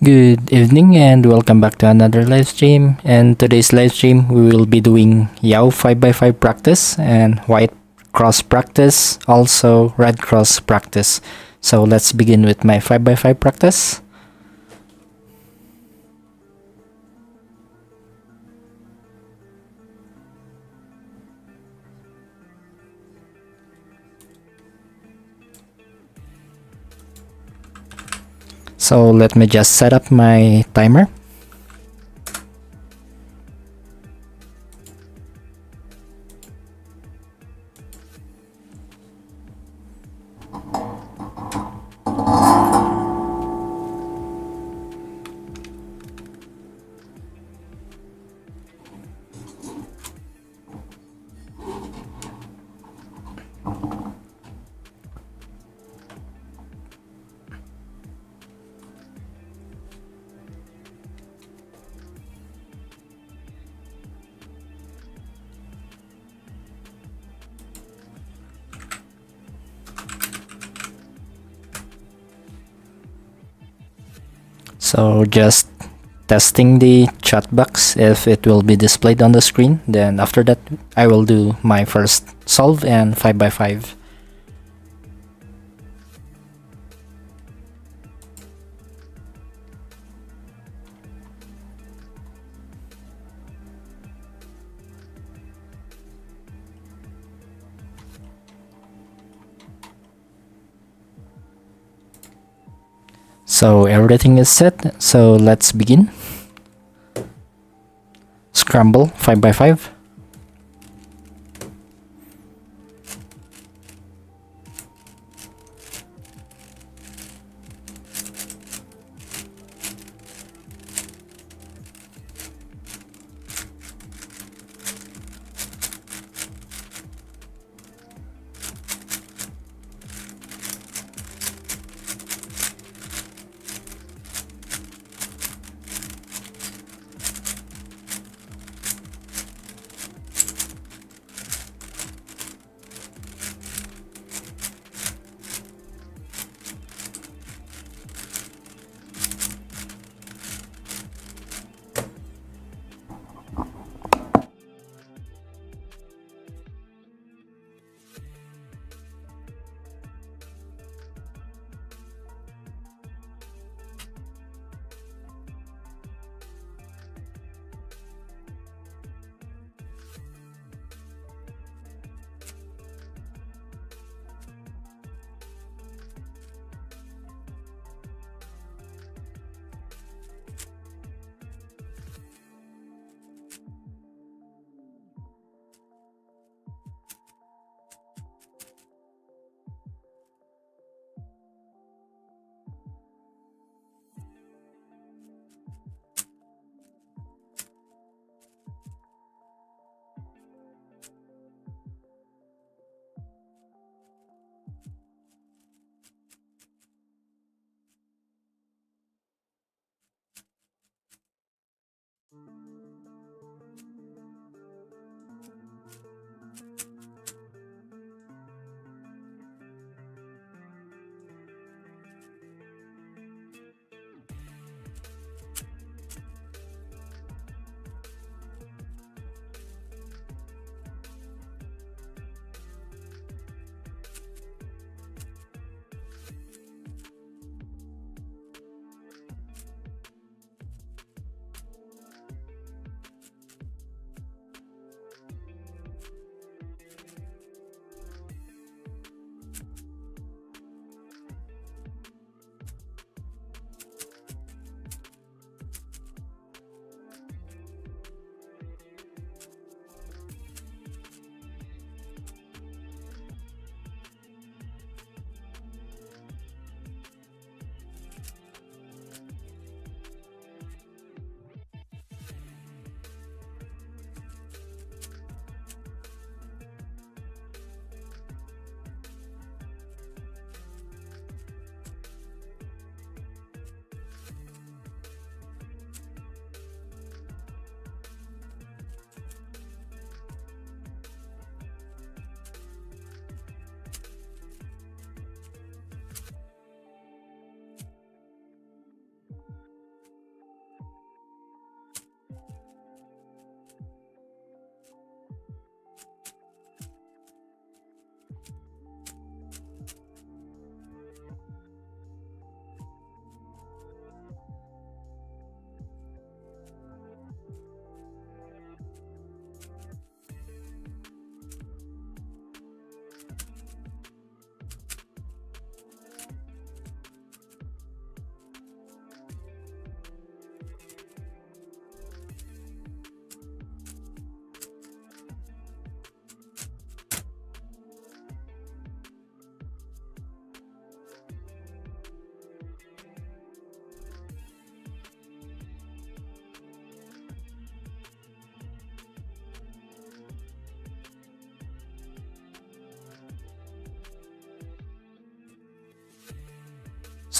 Good evening and welcome back to another live stream. And today's live stream we will be doing Yao 5x5 practice and white cross practice, also red cross practice. So let's begin with my 5x5 practice. So let me just set up my timer. So just testing the chat box if it will be displayed on the screen. Then after that, I will do my first solve and 5x5. So everything is set, so let's begin. Scramble 5x5.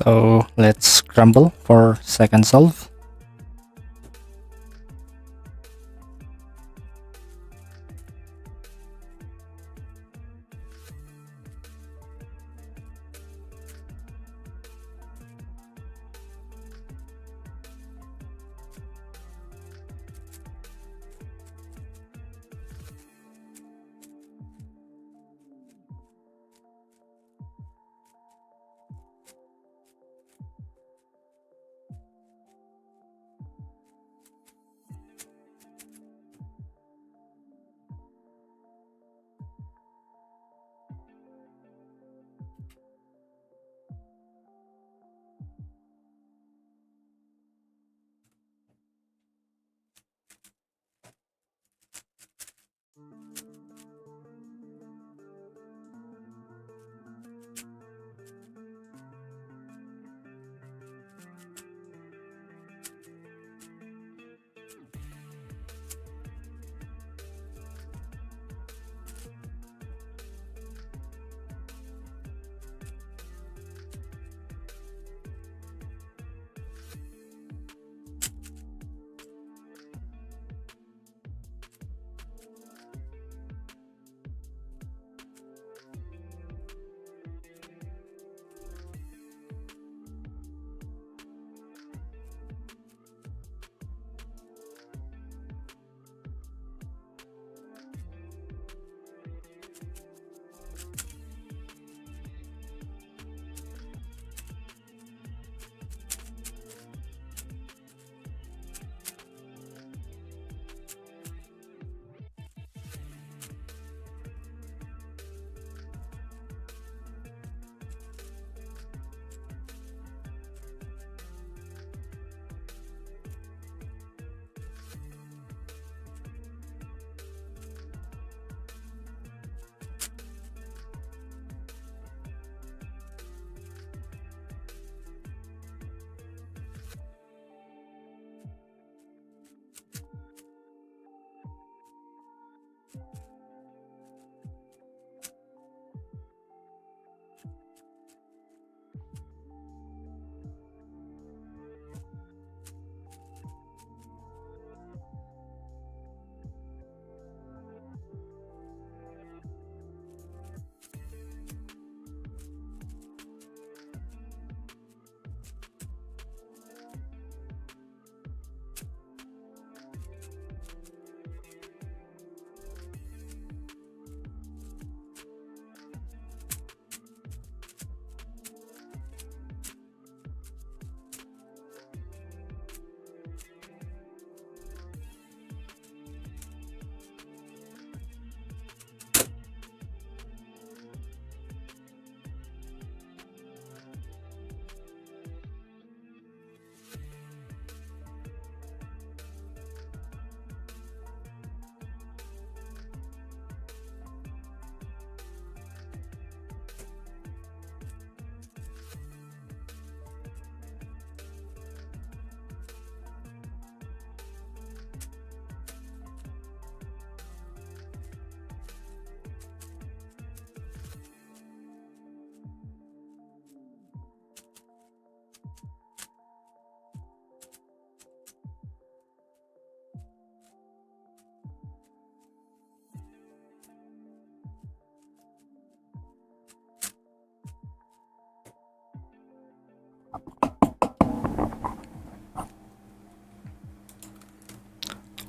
So let's scramble for second solve.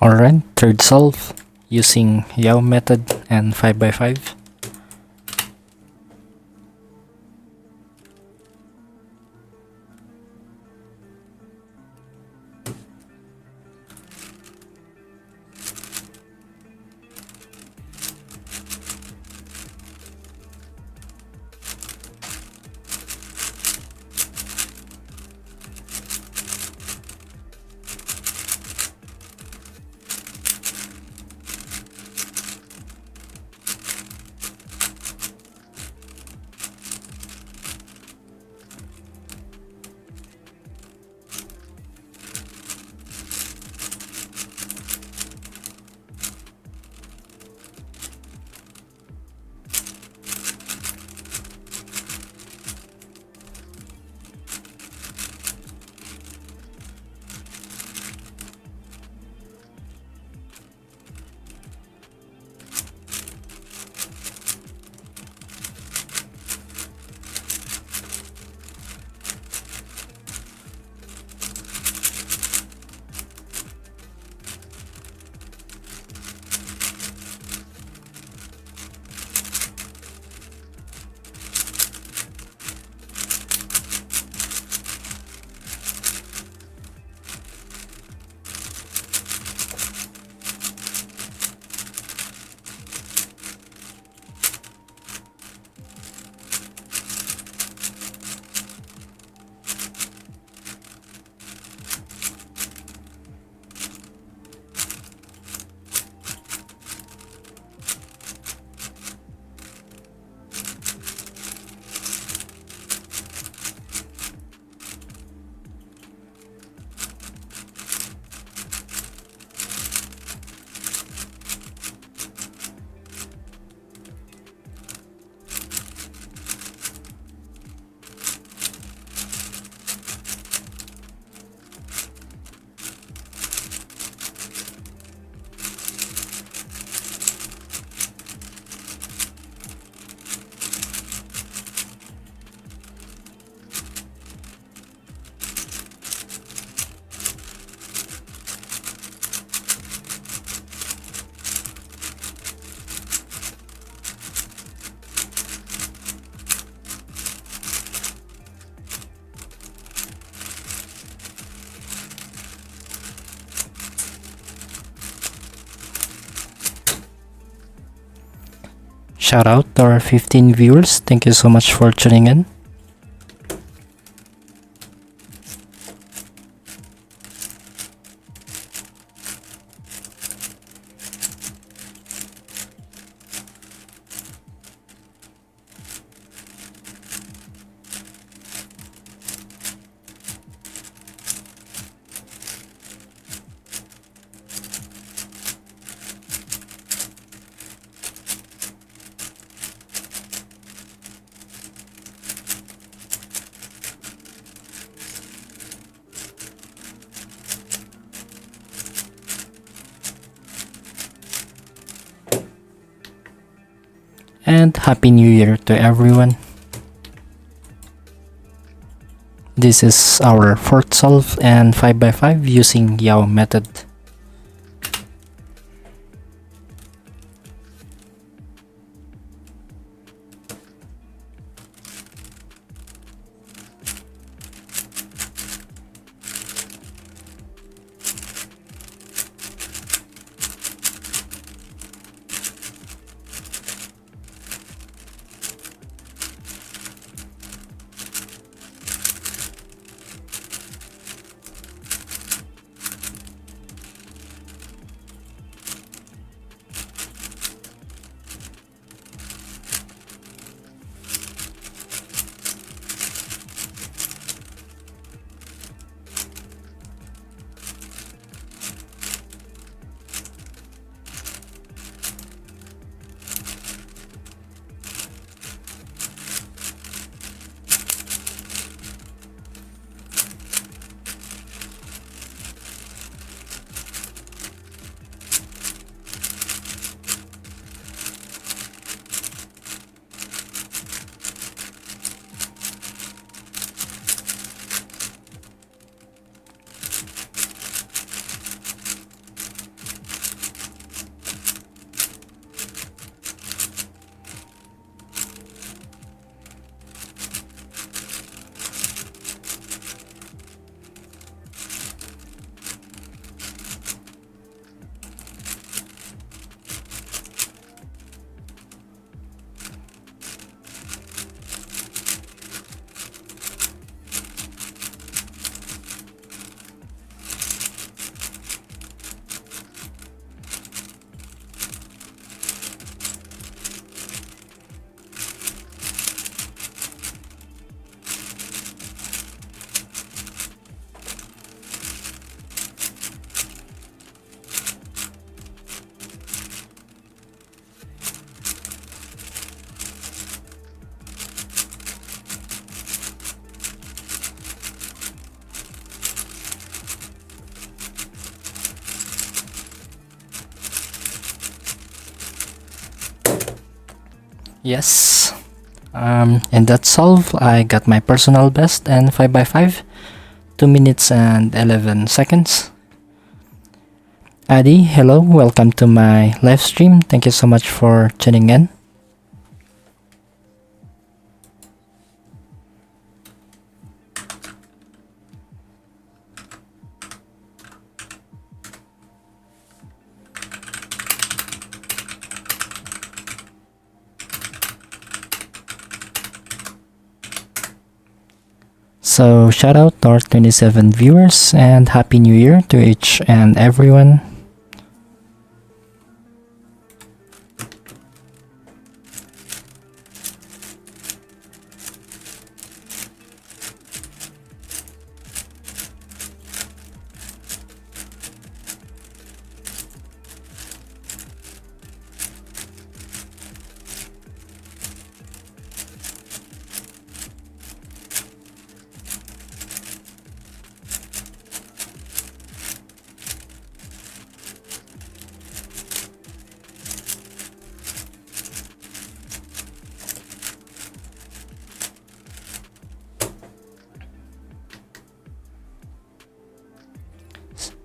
Alright, third solve using Yao method and 5x5. shout out to our 15 viewers. Thank you so much for tuning in. And Happy New Year to everyone. This is our fourth solve and 5x5 using Yao method. Yes. In that solve, I got my personal best and 5x5, 2 minutes and 11 seconds. Adi, hello, welcome to my live stream. Thank you so much for tuning in. So shout out to our 27 viewers and Happy New Year to each and everyone.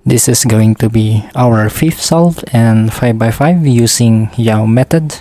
This is going to be our fifth solve and 5x5 using Yao method.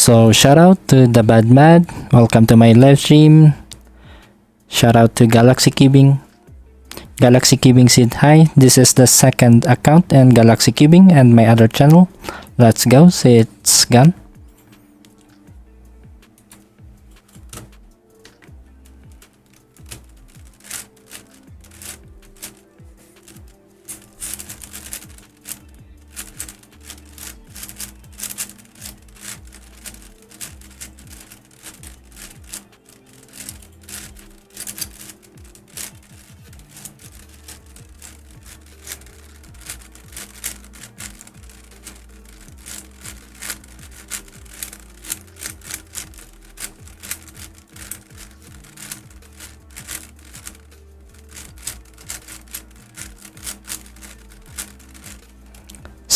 So shout out to the Bad Mad. Welcome to my live stream. Shout out to Galaxy Cubing. Galaxy Cubing said hi. This is the second account and Galaxy Cubing and my other channel. Let's go. Say it's gone.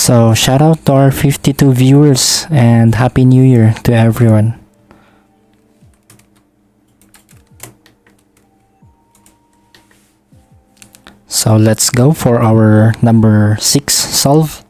So shout out to our 52 viewers and Happy New Year to everyone. So let's go for our number 6 solve.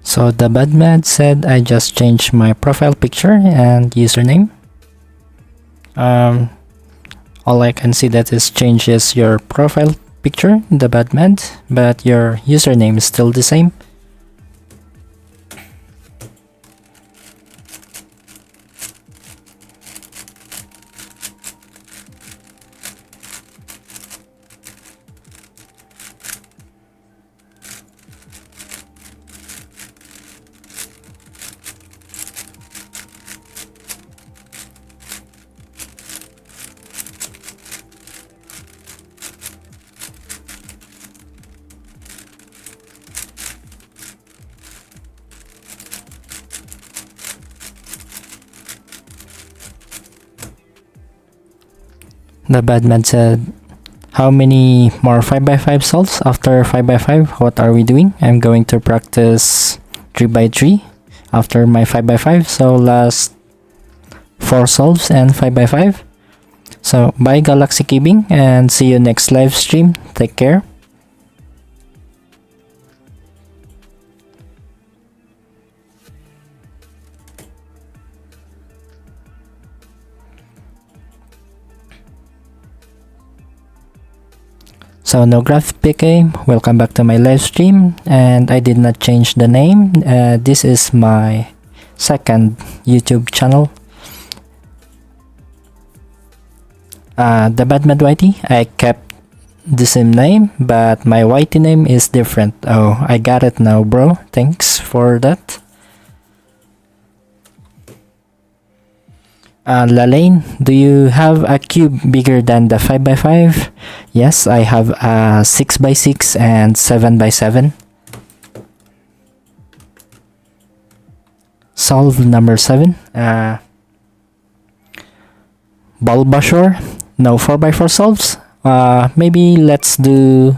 So the Badman said I just changed my profile picture and username. All I can see that is changes your profile picture, the Badman, but your username is still the same. The Badman said, How many more 5x5 solves after 5x5? What are we doing? I'm going to practice 3x3 after my 5x5. So last 4 solves and 5x5. So bye Galaxy Cubing, and see you next live stream. Take care. So no graph PK, welcome back to my live stream, and I did not change the name. This is my second YouTube channel. The Badmad Whitey, I kept the same name, but my Whitey name is different. Oh, I got it now, bro. Thanks for that. Lalaine, do you have a cube bigger than the 5x5? Yes, I have a 6x6 and 7x7. Solve number 7. Bulbasaur, no 4x4 solves. Maybe let's do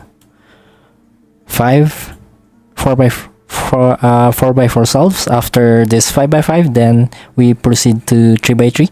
4x4 solves after this 5x5. Then we proceed to 3x3.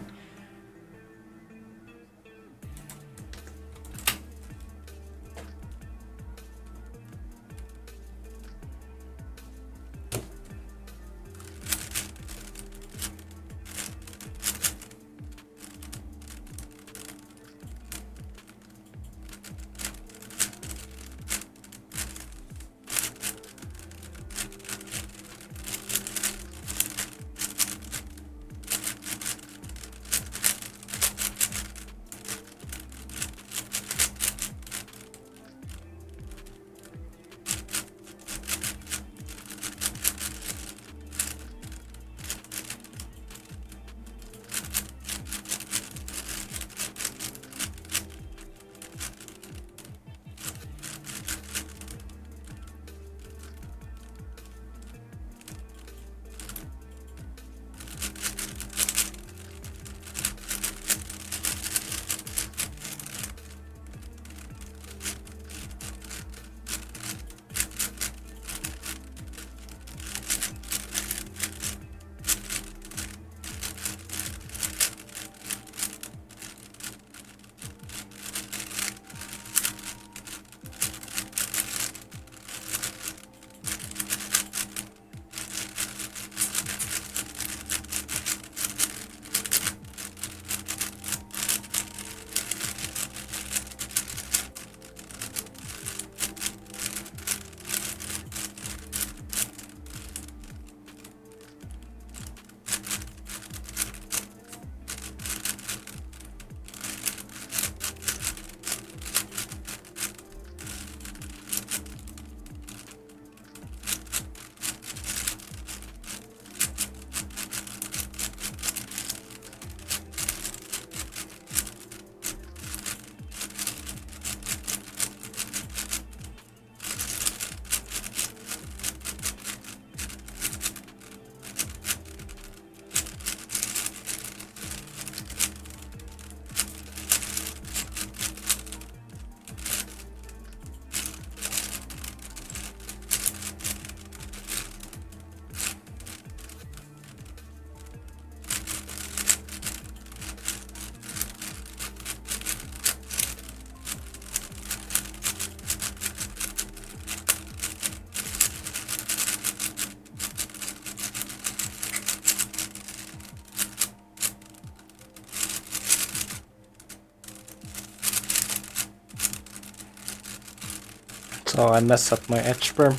So I messed up my edge perm.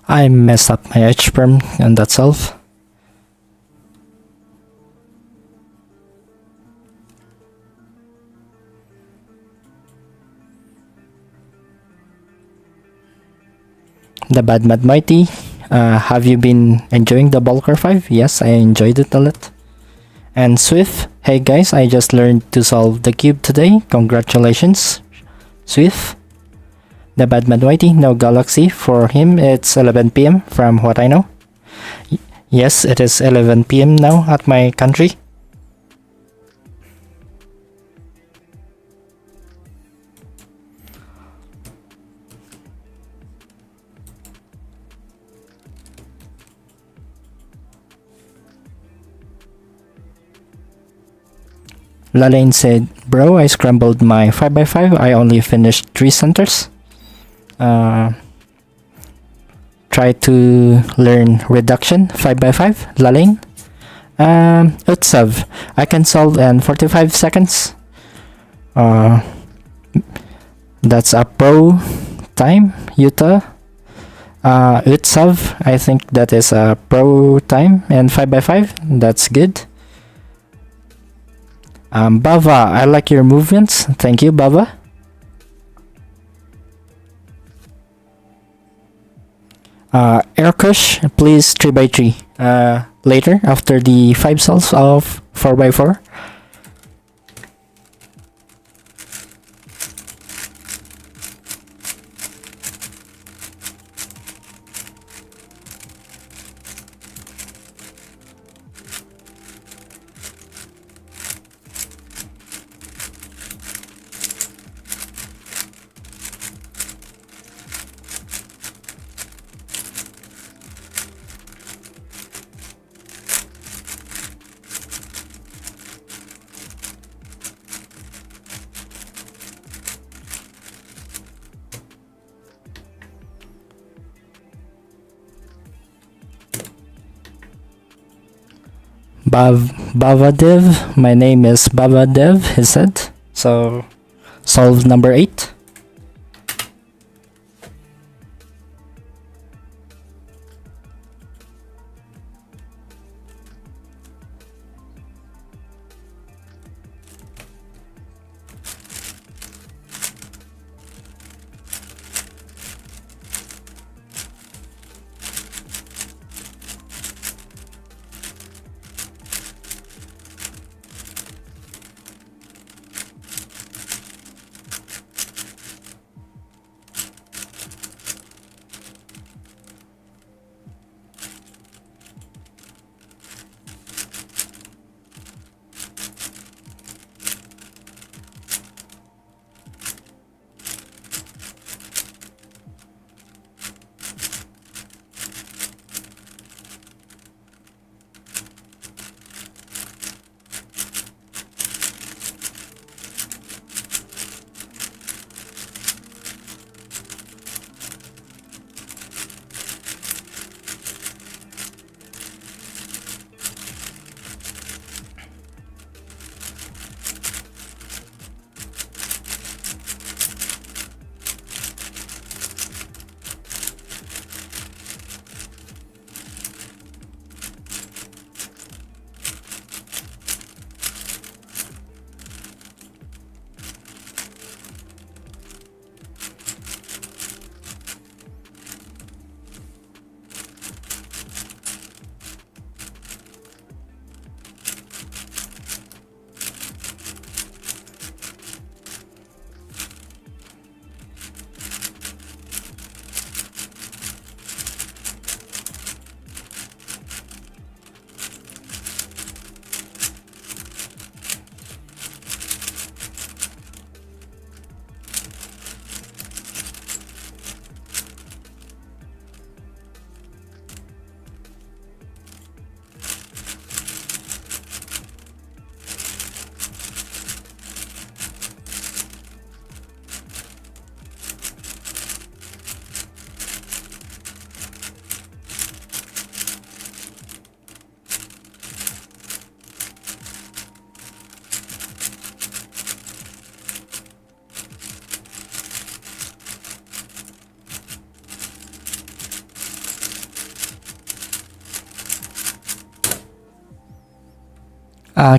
I messed up my edge perm on that solve. The Bad Mad Mighty, have you been enjoying the Bulker 5? Yes, I enjoyed it a lot. And Swift, hey guys, I just learned to solve the cube today. Congratulations, Swift. The Badman Whitey, no galaxy. For him, it's 11 p.m. from what I know. Yes, it is 11 p.m. now at my country. Lalaine said, bro, I scrambled my 5x5. I only finished 3 centers. Try to learn reduction 5x5, Lalaine. Utsav, I can solve in 45 seconds. That's a pro time, Utah. Utsav, I think that is a pro time and 5x5. That's good. Bava, I like your movements. Thank you, Bava. Airkush, please 3x3. Later, after the 5 solves of 4x4. Bavadev, my name is Bavadev, he said. So, solve number 8.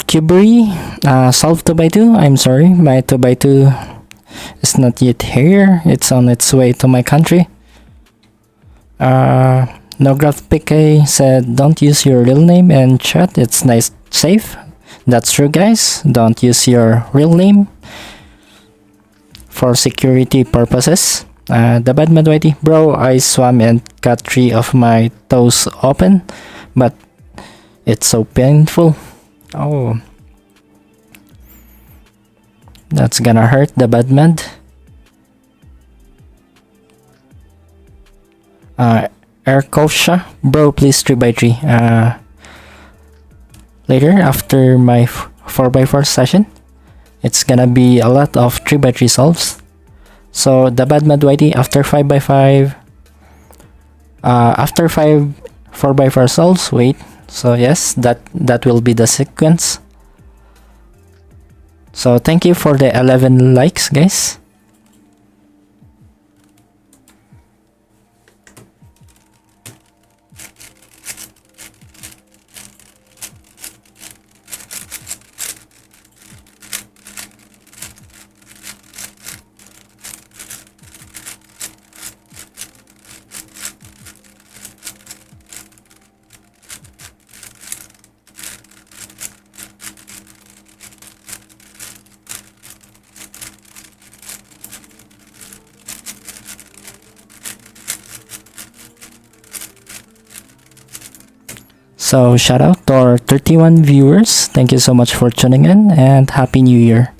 Cubery, solve 2x2. I'm sorry, my 2x2 is not yet here. It's on its way to my country. Nograph PK said, don't use your real name and chat. It's nice, safe. That's true, guys. Don't use your real name for security purposes. The bad Madwaiti, bro, I swam and cut 3 of my toes open, but it's so painful. Oh, that's gonna hurt the bad mad. Erkosha, bro, please 3x3. Later, after my 4x4 session, it's gonna be a lot of 3x3 solves. So the bad Madwaiti, after 5x5, after 4x4 solves, wait. So yes, that will be the sequence. So thank you for the 11 likes, guys. So shout out to our 31 viewers. Thank you so much for tuning in and Happy New Year.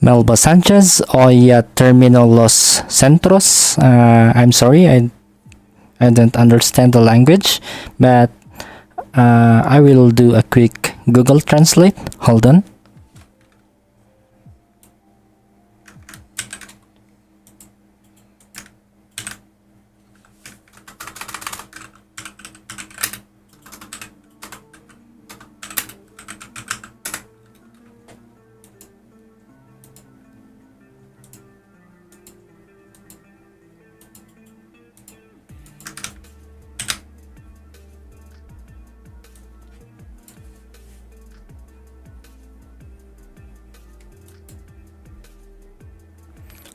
Melba Sanchez, Oya Termino Los Centros. I'm sorry, I don't understand the language, but I will do a quick Google Translate. Hold on.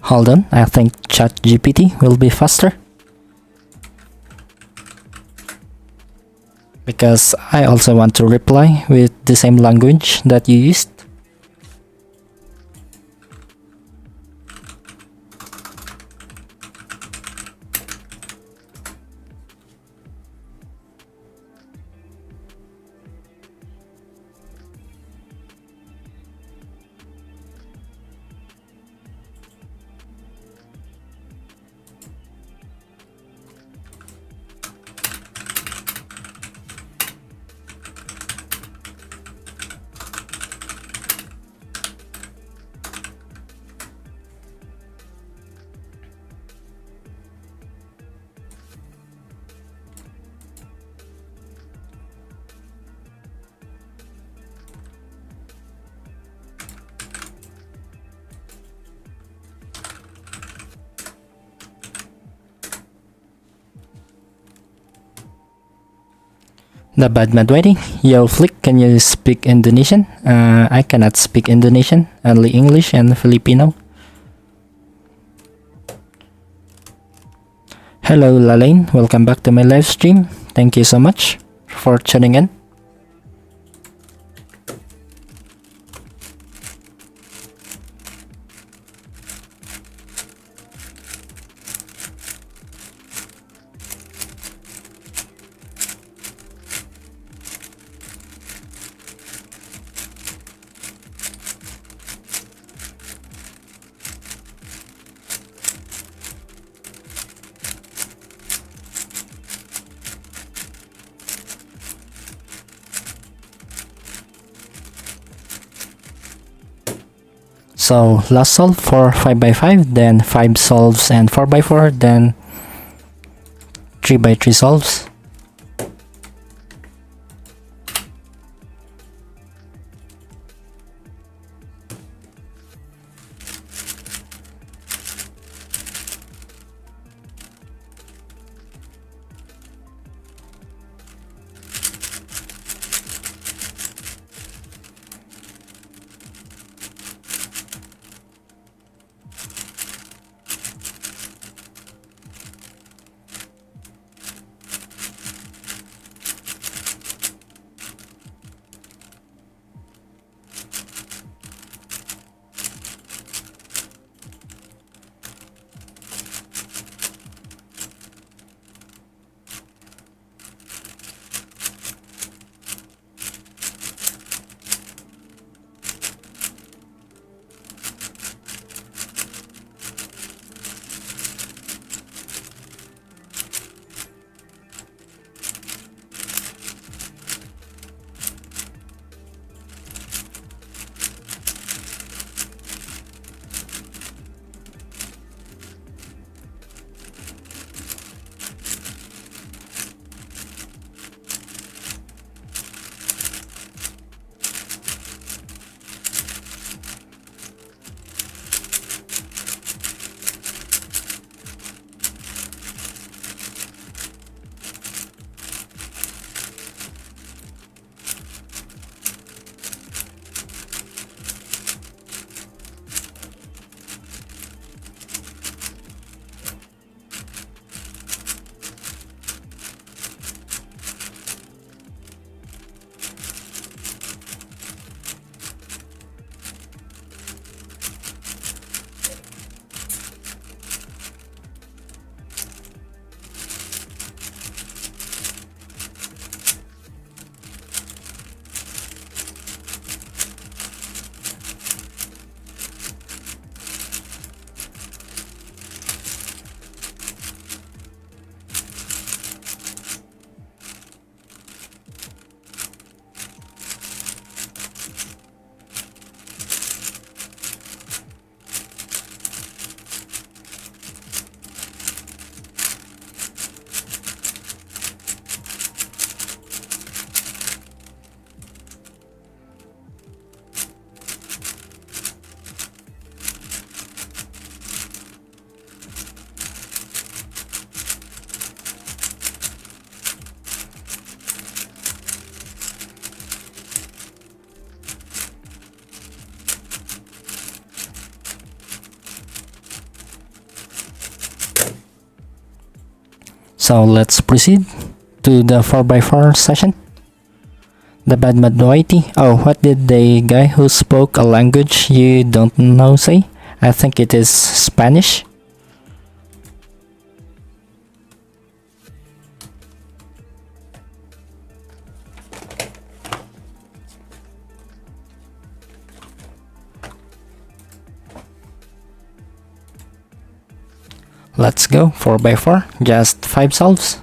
Hold on, I think ChatGPT will be faster. because I also want to reply with the same language that you used. The bad Madwadi, yo Flick, can you speak Indonesian? I cannot speak Indonesian, only English and Filipino. Hello Lalaine, welcome back to my live stream. Thank you so much for tuning in. So last solve for 5x5, then 5 solves and 4x4, then 3x3 solves. So let's proceed to the 4x4 session. The bad Madwaiti. Oh, what did the guy who spoke a language you don't know say? I think it is Spanish. Let's go, 4x4, just 5 solves.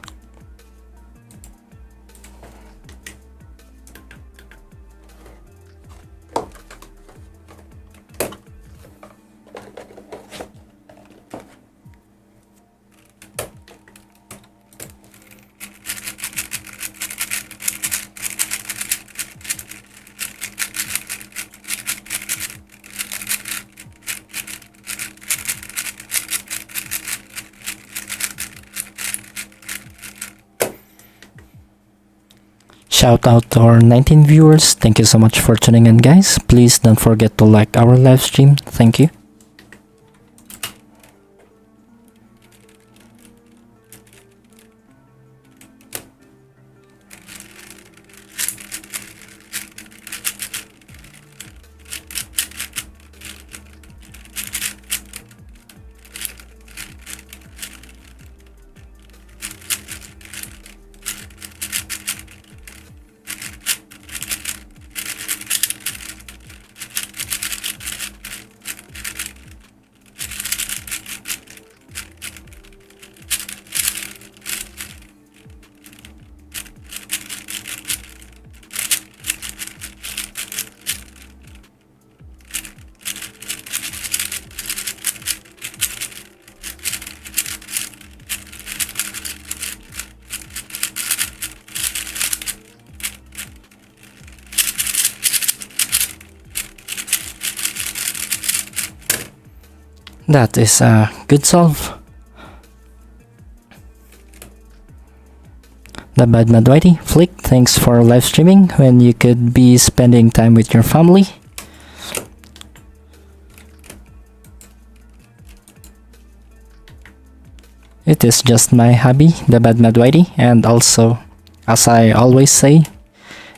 Shout out to our 19 viewers. Thank you so much for tuning in, guys. Please don't forget to like our live stream. Thank you. That is a good solve. The bad Madwaiti. Flick, thanks for live streaming when you could be spending time with your family. It is just my hobby, the bad Madwaiti, and also, as I always say,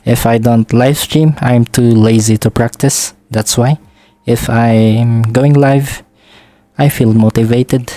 if I don't live stream, I'm too lazy to practice. That's why, if I'm going live, I feel motivated.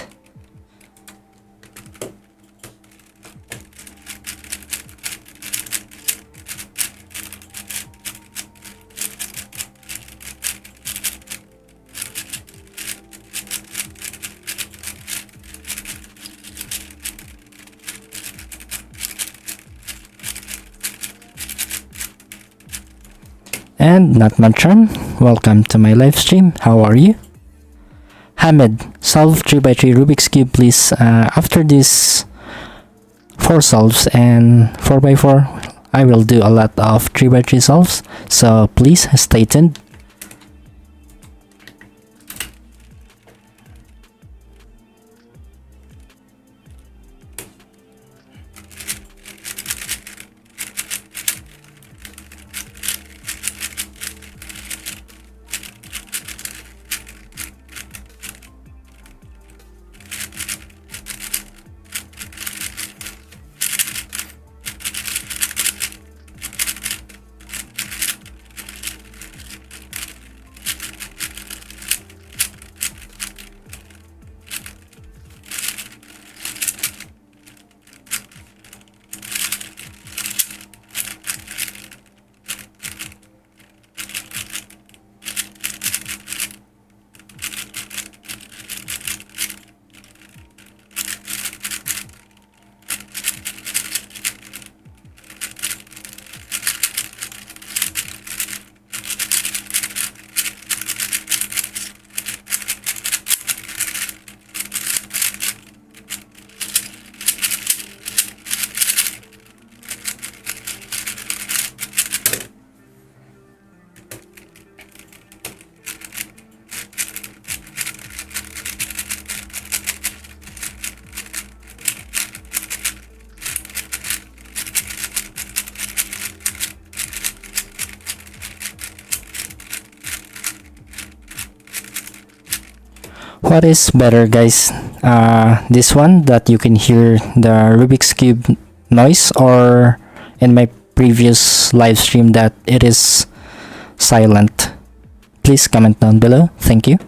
And not my charm, welcome to my live stream. How are you? Hamid, solve 3x3 Rubik's Cube please. After this 4 solves and 4x4, I will do a lot of 3x3 solves, so please stay tuned. What is better, guys? This one that you can hear the Rubik's Cube noise, or in my previous live stream that it is silent? Please comment down below. Thank you.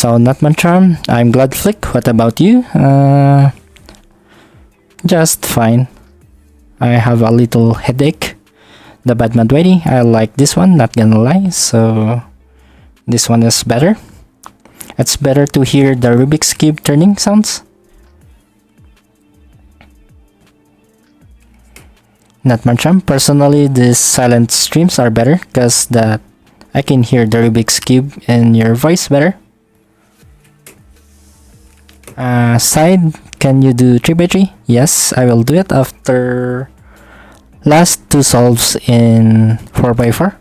So not much charm. I'm glad Flick. What about you? Just fine. I have a little headache. The Bad Mad Ready. I like this one, not gonna lie. So this one is better. It's better to hear the Rubik's Cube turning sounds. Not much charm. Personally, these silent streams are better because that I can hear the Rubik's Cube in your voice better. Side, can you do 3x3? Yes, I will do it after last two solves in 4x4.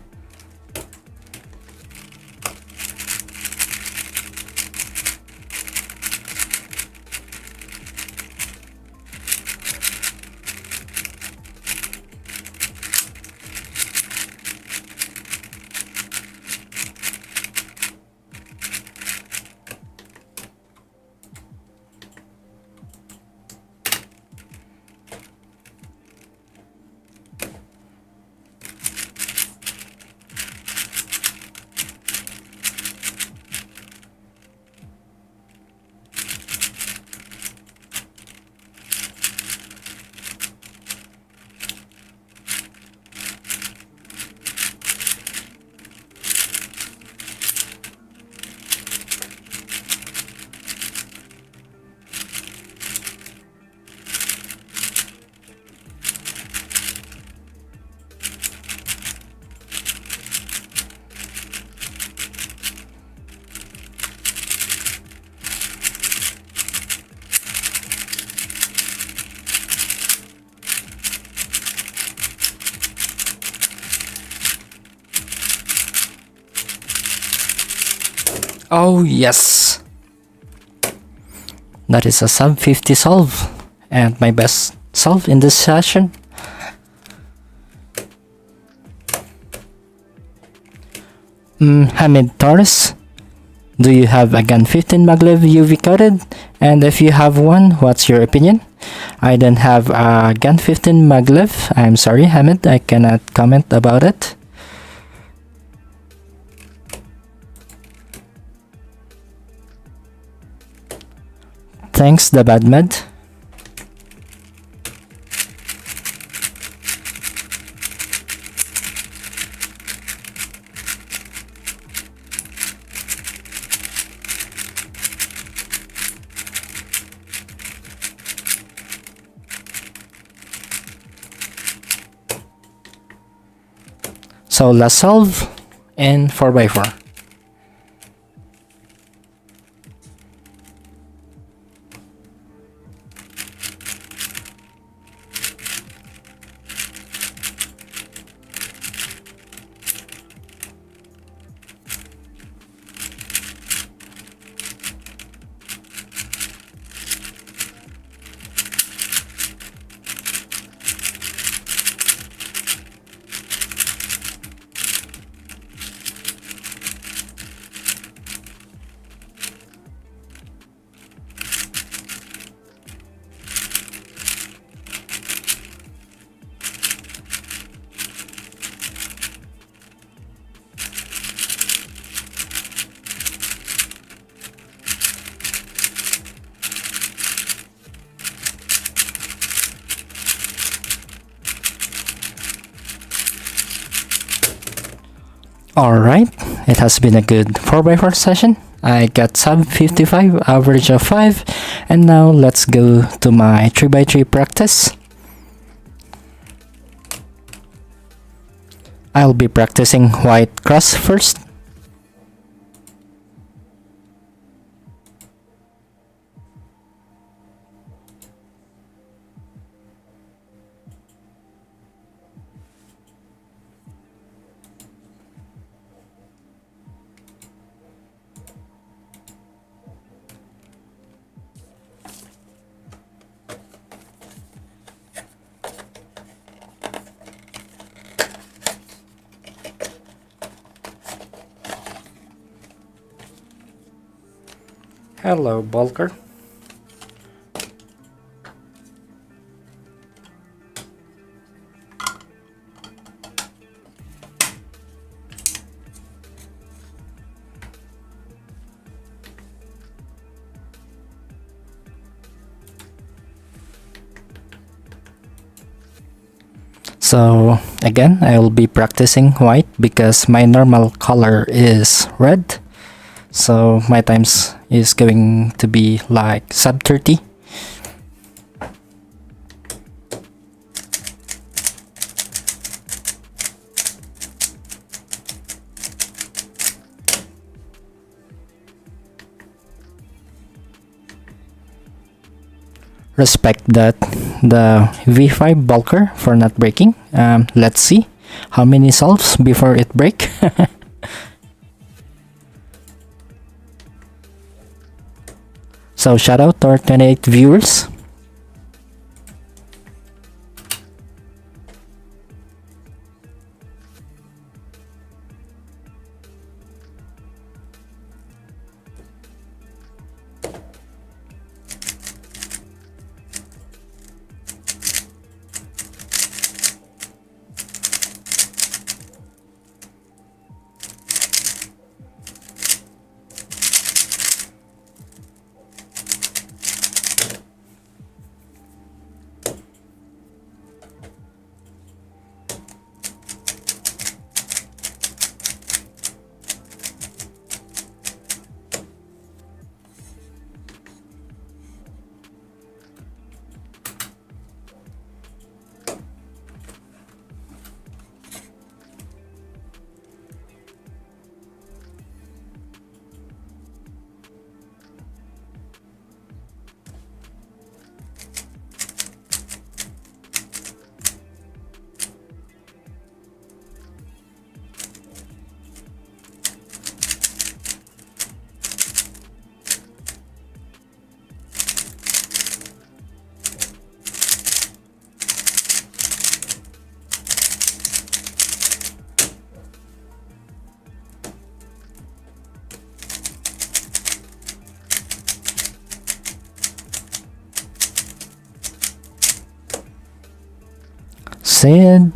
Oh yes, that is a sub 50 solve and my best solve in this session. Hamid Torres, do you have a Gun 15 maglev UV coated? And if you have one, what's your opinion? I don't have a Gun 15 maglev. I'm sorry, Hamid, I cannot comment about it. Thanks, the Bad Med. So last solve in 4x4. Alright, it has been a good 4x4 session. I got sub 55, average of 5, and now let's go to my 3x3 practice. I'll be practicing white cross first. Hello, Bulker. So again, I will be practicing white because my normal color is red. So my times is going to be like sub 30. Respect that the V5 bulker for not breaking. Let's see how many solves before it break. So shout out to our 28 viewers.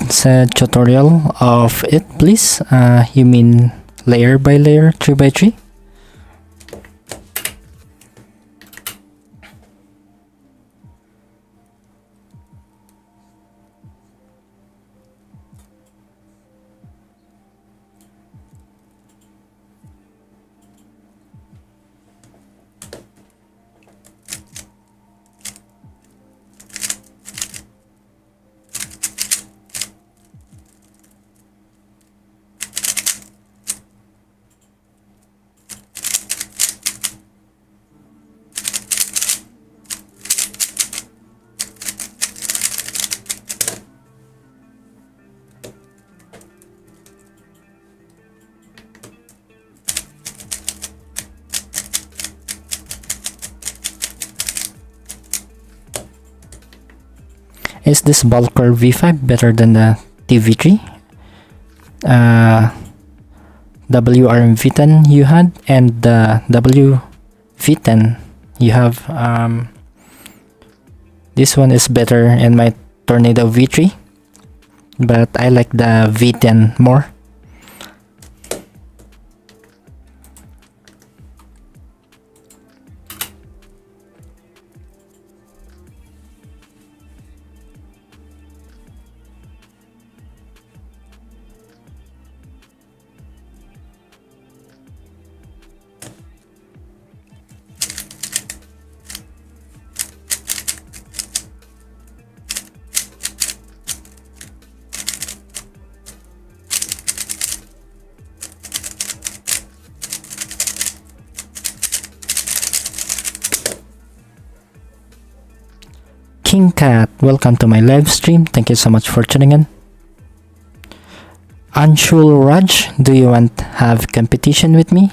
Said tutorial of it, please. You mean layer by layer, 3x3? Is this bulker V5 better than the TV3? WRM V10 you had and the WV10 you have. This one is better in my Tornado V3, but I like the V10 more. King Cat, welcome to my live stream. Thank you so much for tuning in. Anshul Raj, do you want to have competition with me?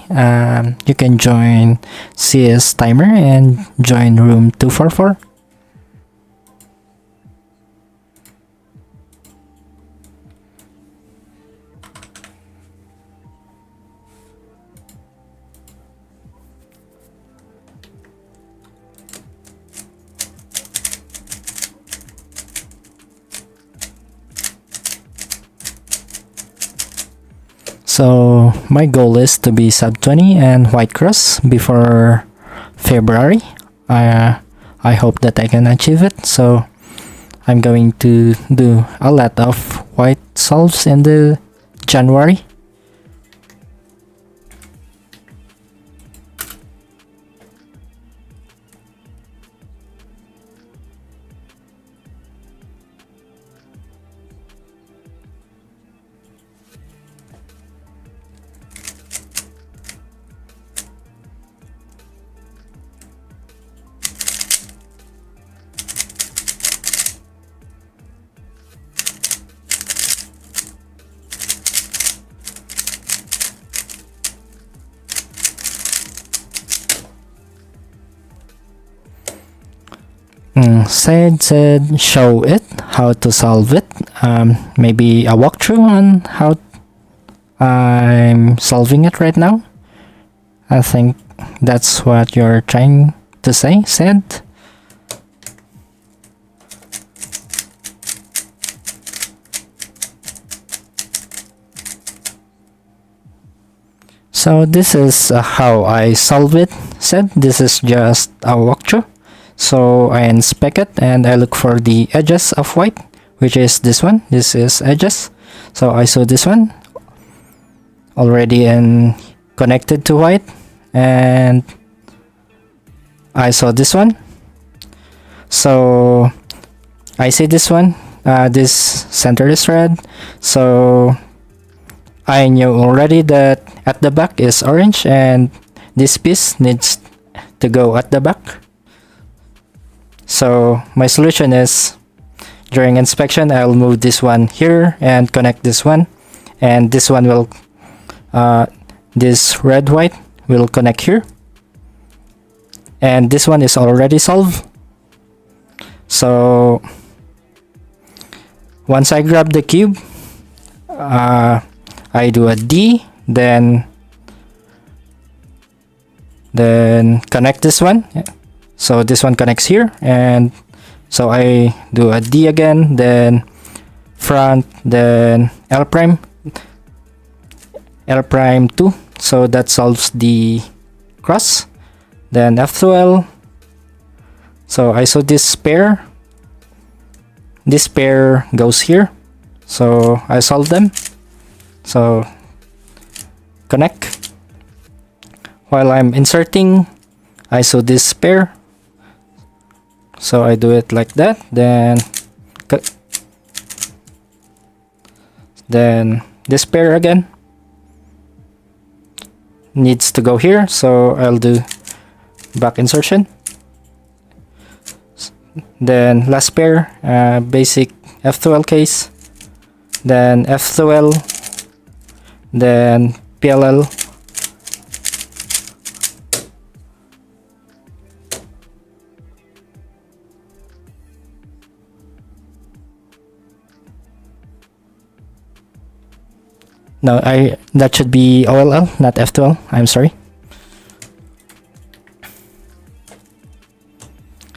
You can join CS Timer and join room 244. So my goal is to be sub 20 and white cross before February. I hope that I can achieve it. So I'm going to do a lot of white solves in the January. Said show it how to solve it. Maybe a walkthrough on how I'm solving it right now. I think that's what you're trying to say, said. So this is how I solve it, said. This is just a walkthrough. So I inspect it and I look for the edges of white, which is this one. This is edges. So I saw this one already and connected to white, and I saw this one. So I see this one. This center is red. So I knew already that at the back is orange and this piece needs to go at the back. So my solution is, during inspection, I'll move this one here and connect this one, and this one will, this red white will connect here, and this one is already solved. So once I grab the cube, I do a D, then connect this one. So this one connects here, and so I do a D again, then front, then L prime 2. So that solves the cross. Then F12. So I saw this pair. This pair goes here. So I solve them. So connect. While I'm inserting, I saw this pair. So I do it like that, then this pair again needs to go here, so I'll do back insertion. Then last pair, basic F12 case, then F12, then PLL. No, that should be OLL, not F12. I'm sorry.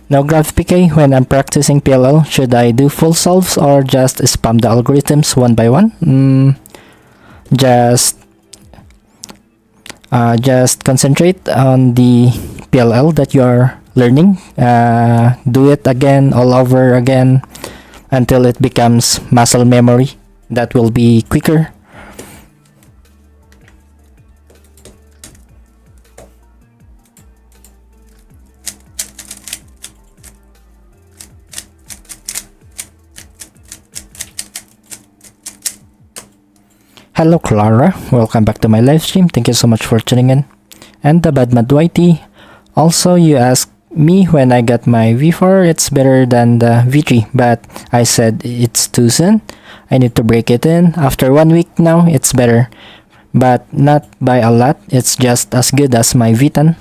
Now graph PK, when I'm practicing PLL, should I do full solves or just spam the algorithms one by one? Just concentrate on the PLL that you are learning. Do it again, all over again, until it becomes muscle memory. That will be quicker. Hello Clara, welcome back to my live stream. Thank you so much for tuning in. And the Badmad YT, also you asked me, when I got my V4, it's better than the V3, but I said it's too soon. I need to break it in. After 1 week now, it's better, but not by a lot. It's just as good as my V10.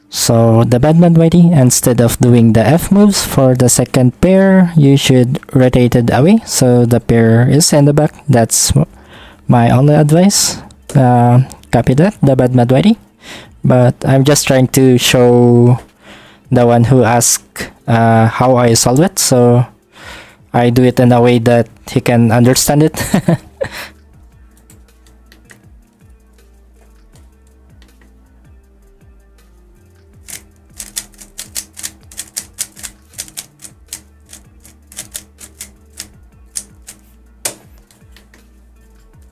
So the Batman Whitey, instead of doing the F moves for the second pair, you should rotate it away so the pair is in the back. That's my only advice. Copy that, the Batman Whitey. But I'm just trying to show the one who asked how I solve it, so I do it in a way that he can understand it.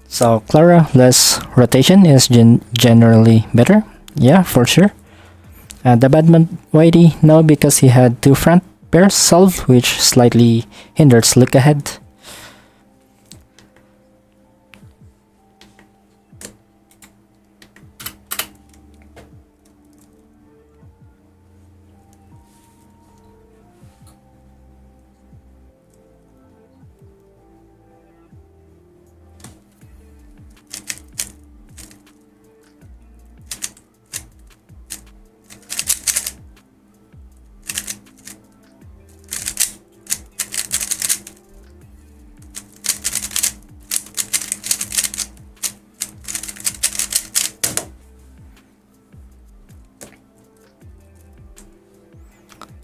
So Clara, less rotation is generally better. Yeah, for sure. The Batman Whitey, no, because he had two front pairs solved, which slightly hinders look ahead.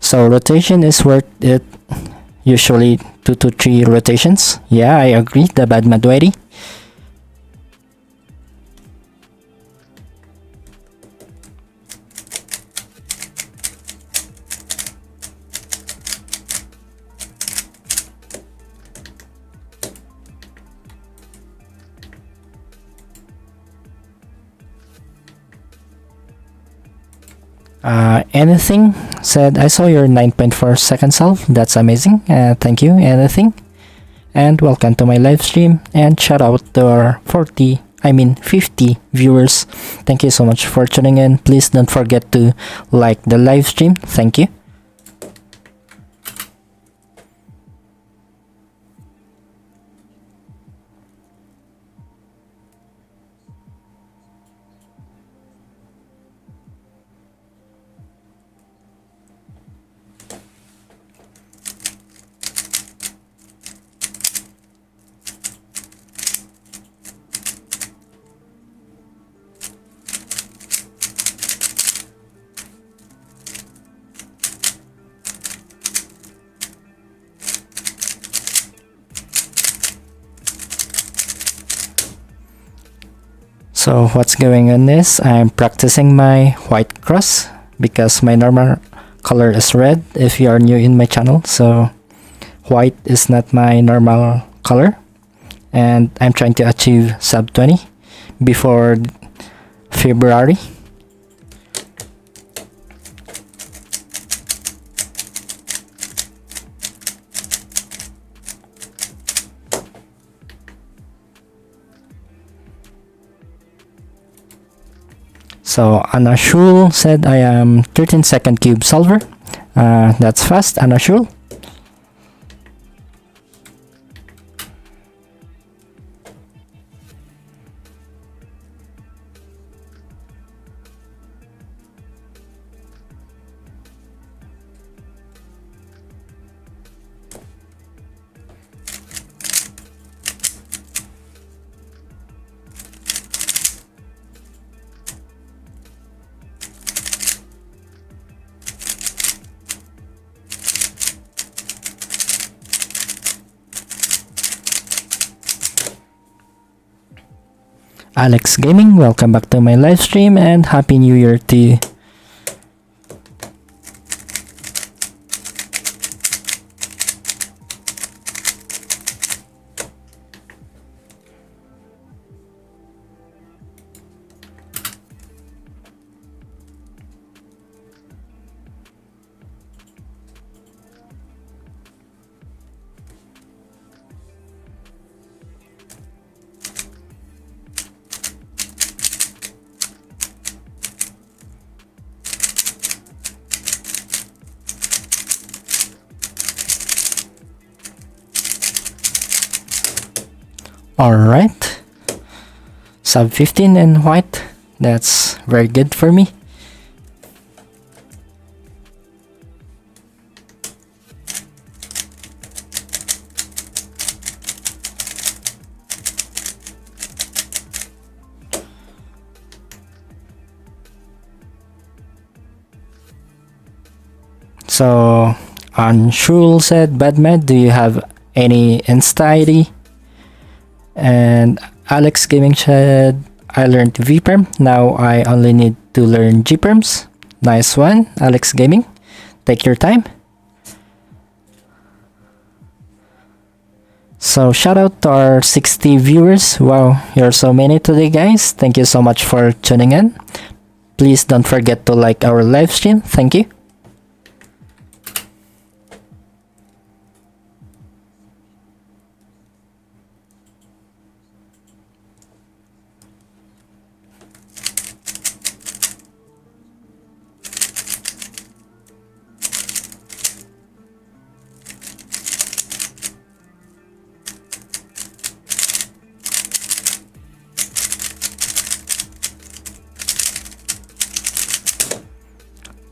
So rotation is worth it, usually 2 to 3 rotations. Yeah, I agree, the Batman Whitey. Anything said, I saw your 9.4 second solve. That's amazing. Thank you, anything. And welcome to my live stream. And shout out to our 50 viewers. Thank you so much for tuning in. Please don't forget to like the live stream. Thank you. So what's going on is I'm practicing my white cross because my normal color is red if you are new in my channel. So white is not my normal color, and I'm trying to achieve sub 20 before February. So Anna Shul said I am 13-second cube solver. That's fast, Anna Shul. Alex Gaming, welcome back to my live stream and Happy New Year to you. Alright, sub 15 and white, that's very good for me. So, Anshul said, Badmed, do you have any anxiety? And Alex Gaming said, I learned VPerm, now I only need to learn GPerms. Nice one, Alex Gaming. Take your time. So shout out to our 60 viewers. Wow, you're so many today, guys. Thank you so much for tuning in. Please don't forget to like our live stream. Thank you.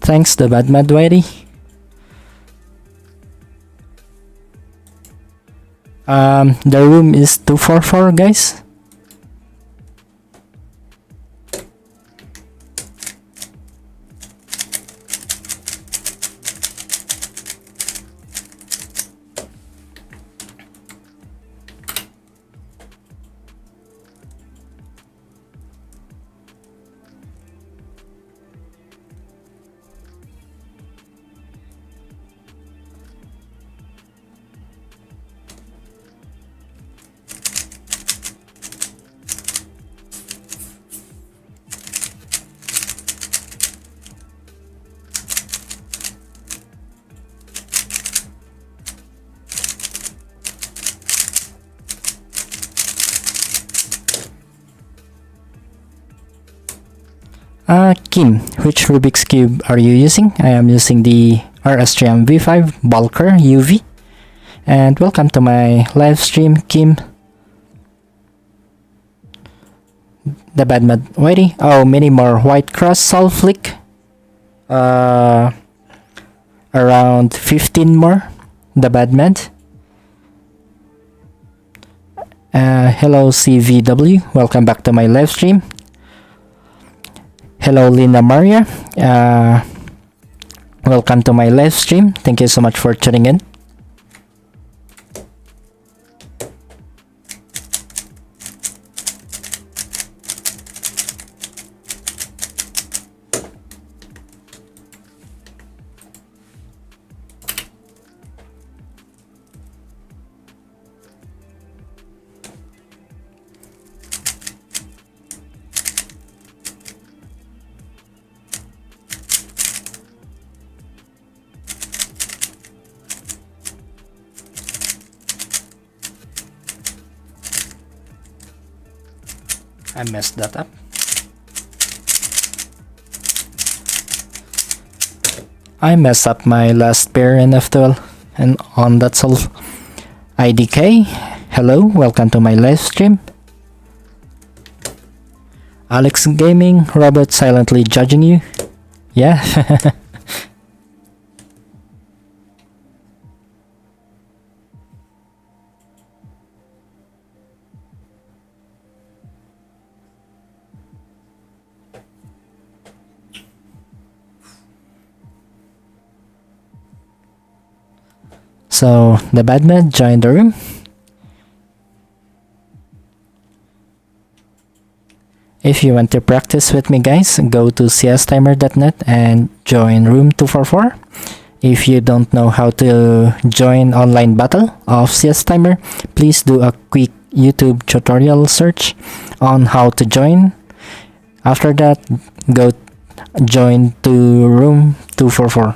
Thanks, the Bad Mad Whitey. The room is 244, guys. Kim, which Rubik's Cube are you using? I am using the RS3M V5 Bulker UV. And welcome to my live stream, Kim. The Bad Mad Whitey. Oh, many more white cross solve flick. Around 15 more. The Bad Mad. Hello CVW, welcome back to my live stream. Hello Linda Maria, welcome to my live stream. Thank you so much for tuning in. I messed that up. I messed up my last pair in F12 and on that solve. IDK, hello, welcome to my live stream. Alex Gaming, Robert silently judging you. Yeah. So the bad man joined the room. If you want to practice with me, guys, go to cstimer.net and join room 244. If you don't know how to join online battle of CS Timer, please do a quick YouTube tutorial search on how to join. After that, go join to room 244.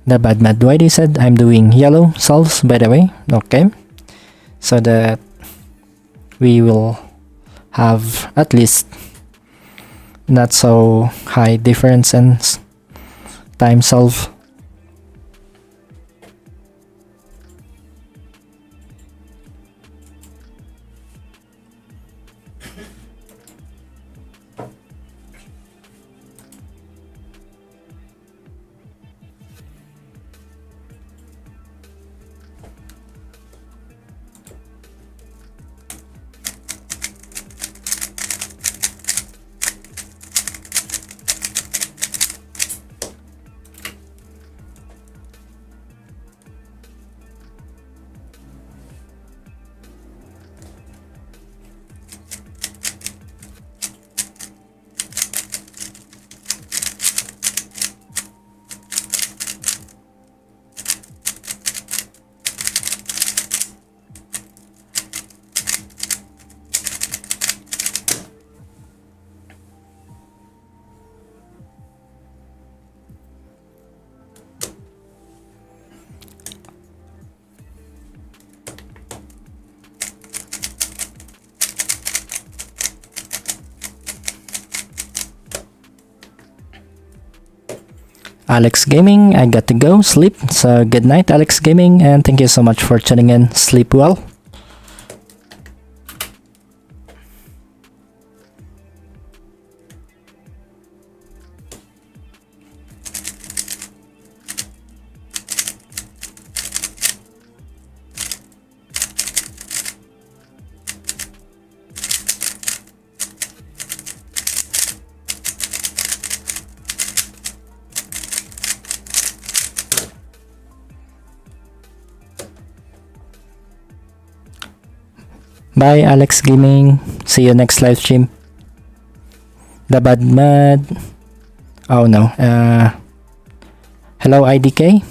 The bad mad whitey said I'm doing yellow solves, by the way. Okay, so that we will have at least not so high difference in time solve. Alex Gaming, I got to go sleep. So good night, Alex Gaming, and thank you so much for tuning in. Sleep well. Bye, Alex Gaming. See you next live stream. The bad mad. Oh no. Hello, IDK.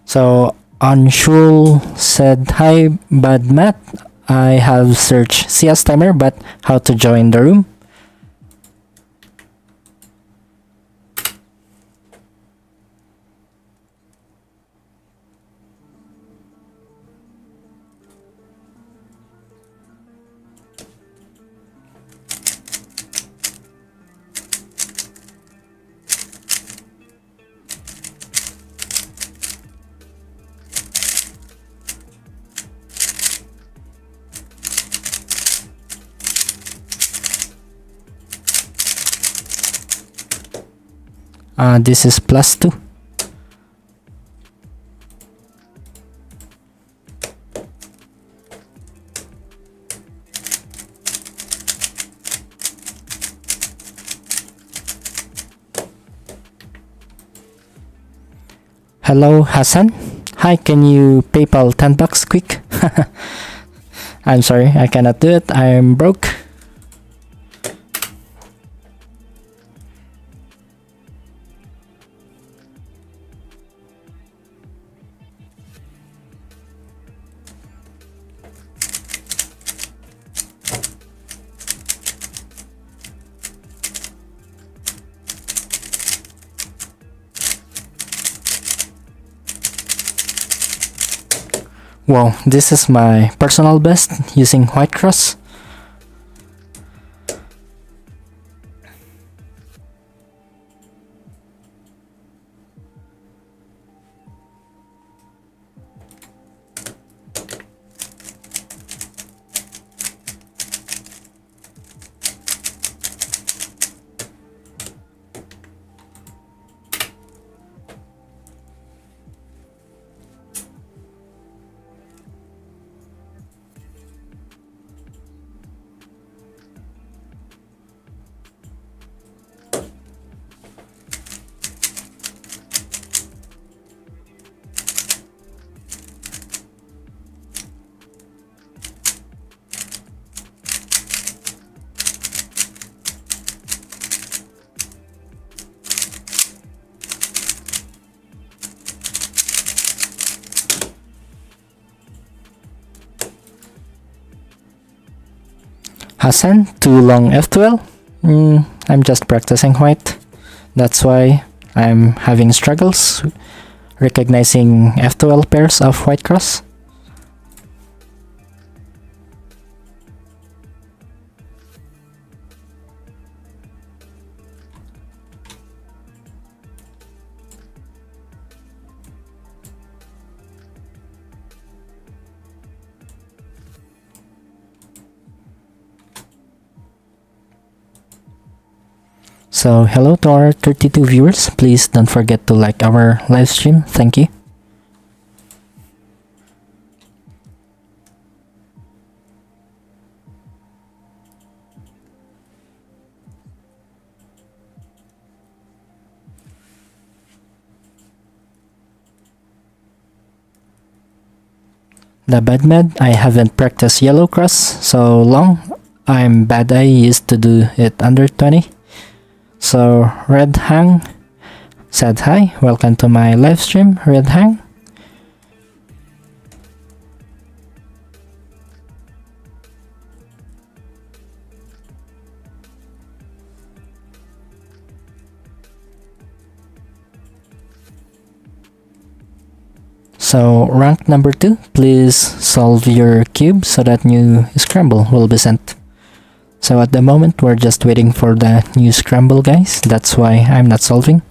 So Anshul said, hi, bad Matt. I have searched CS Timer, but how to join the room? This is +2. Hello, Hassan. Hi, can you PayPal $10 quick? I'm sorry, I cannot do it. I'm broke. Wow, this is my personal best using white cross. Hassan, too long F12. I'm just practicing white. That's why I'm having struggles recognizing F12 pairs of white cross. So hello to our 32 viewers. Please don't forget to like our live stream. Thank you. The bad med, I haven't practiced yellow cross so long. I'm bad, I used to do it under 20. So Red Hang said hi, welcome to my live stream, Red Hang. So rank number 2, please solve your cube so that new scramble will be sent. So at the moment we're just waiting for the new scramble, guys. That's why I'm not solving.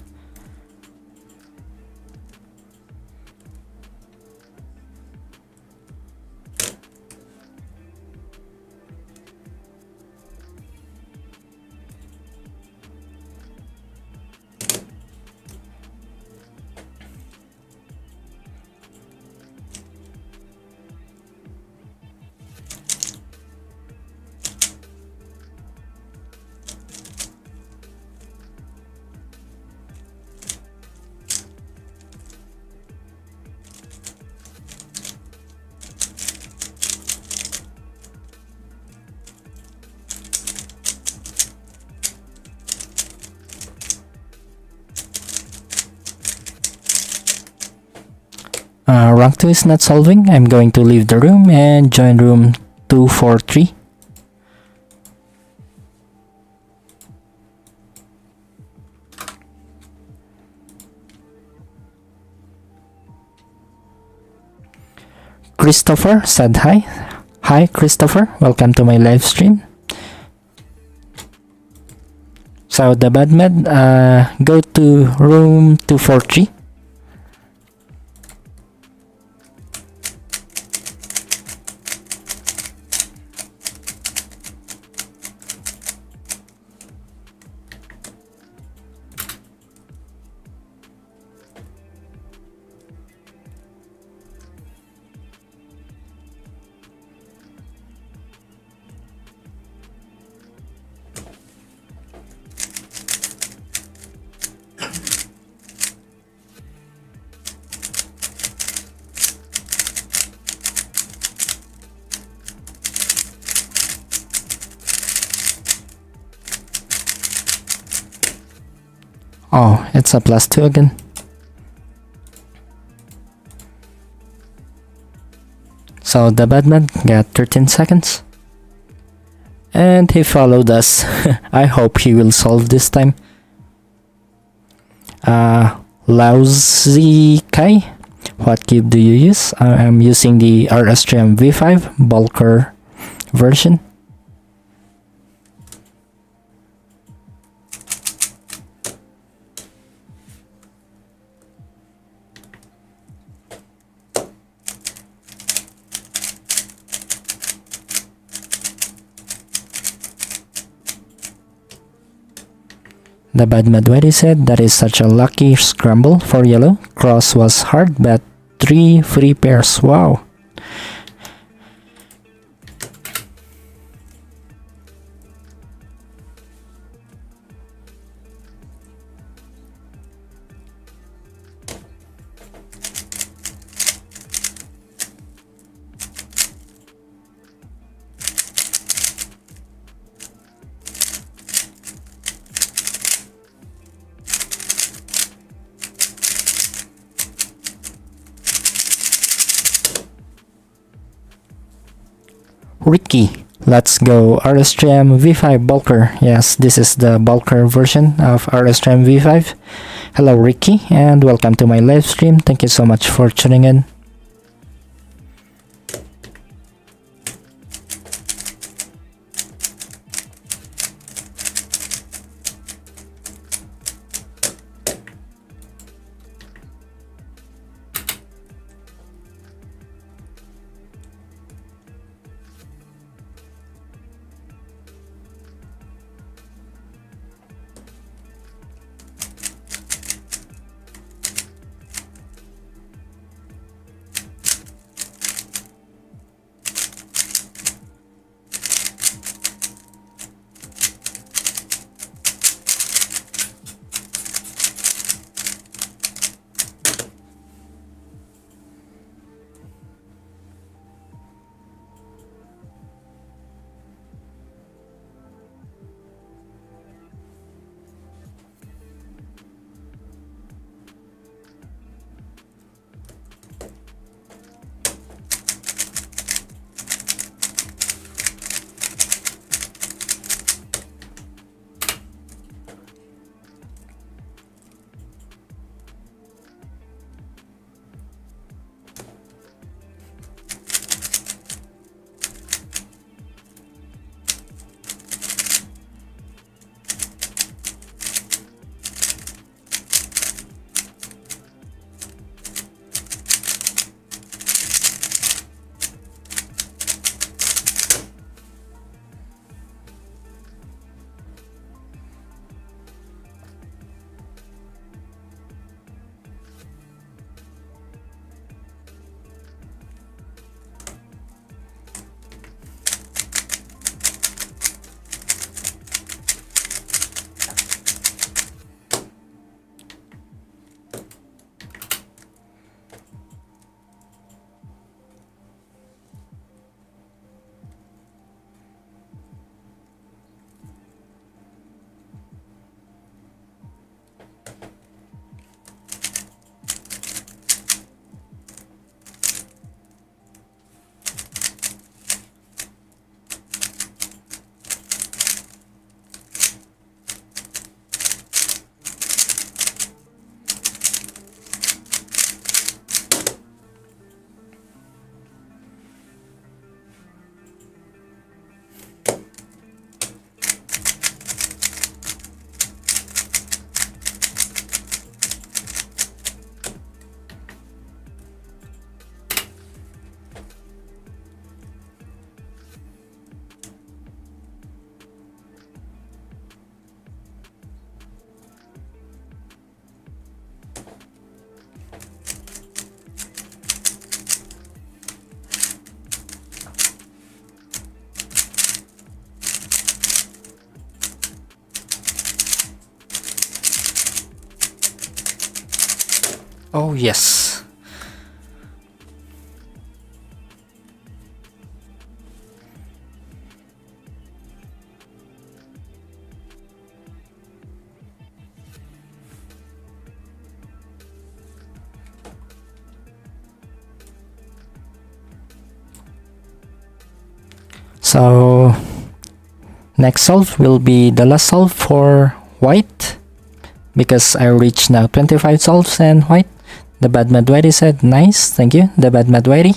Rank 2 is not solving. I'm going to leave the room and join room 243. Christopher said hi. Hi Christopher, welcome to my live stream. So the bad med, go to room 243. Oh, it's a +2 again. So the badman got 13 seconds. And he followed us. I hope he will solve this time. Lousy Kai, what cube do you use? I'm using the RSTM V5 bulker version. The bad Madwedi said that is such a lucky scramble for yellow. Cross was hard, but 3 free pairs. Wow. Ricky, Let's go RSTM V5 Bulker. Yes, this is the Bulker version of RSTM V5. Hello Ricky, and welcome to my live stream. Thank you so much for tuning in. Oh yes. So next solve will be the last solve for white, because I reached now 25 solves and white. The Bad Madwari said, nice, thank you, the Bad Madwari.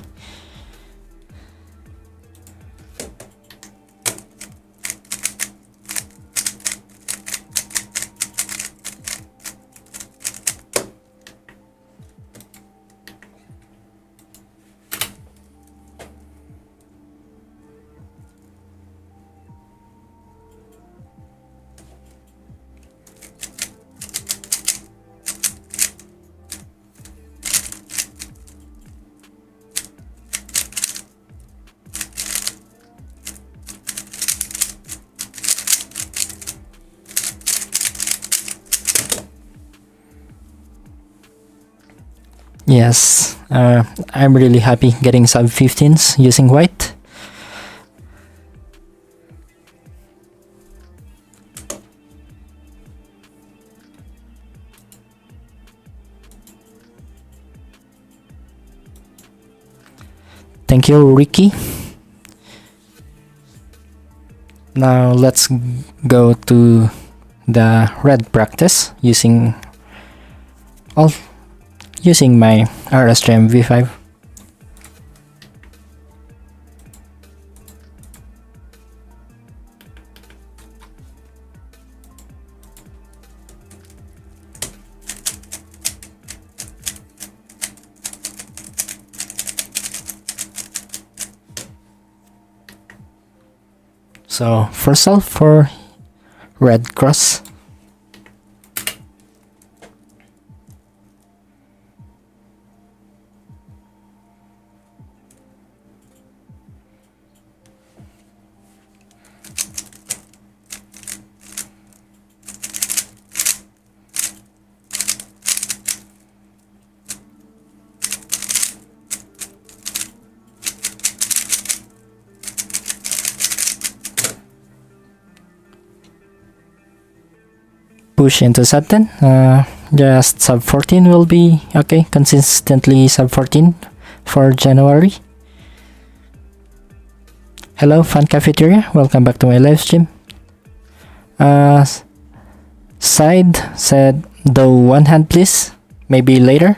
Yes, I'm really happy getting sub 15s using white. Thank you, Ricky. Now let's go to the red practice using my RSTM V5. So first solve for red cross. Push into sub 10. Just sub 14 will be okay. Consistently sub 14 for January. Hello, Fan Cafeteria. Welcome back to my live stream. Side said, though one hand please. Maybe later.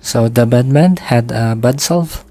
So the bad man had a bad solve.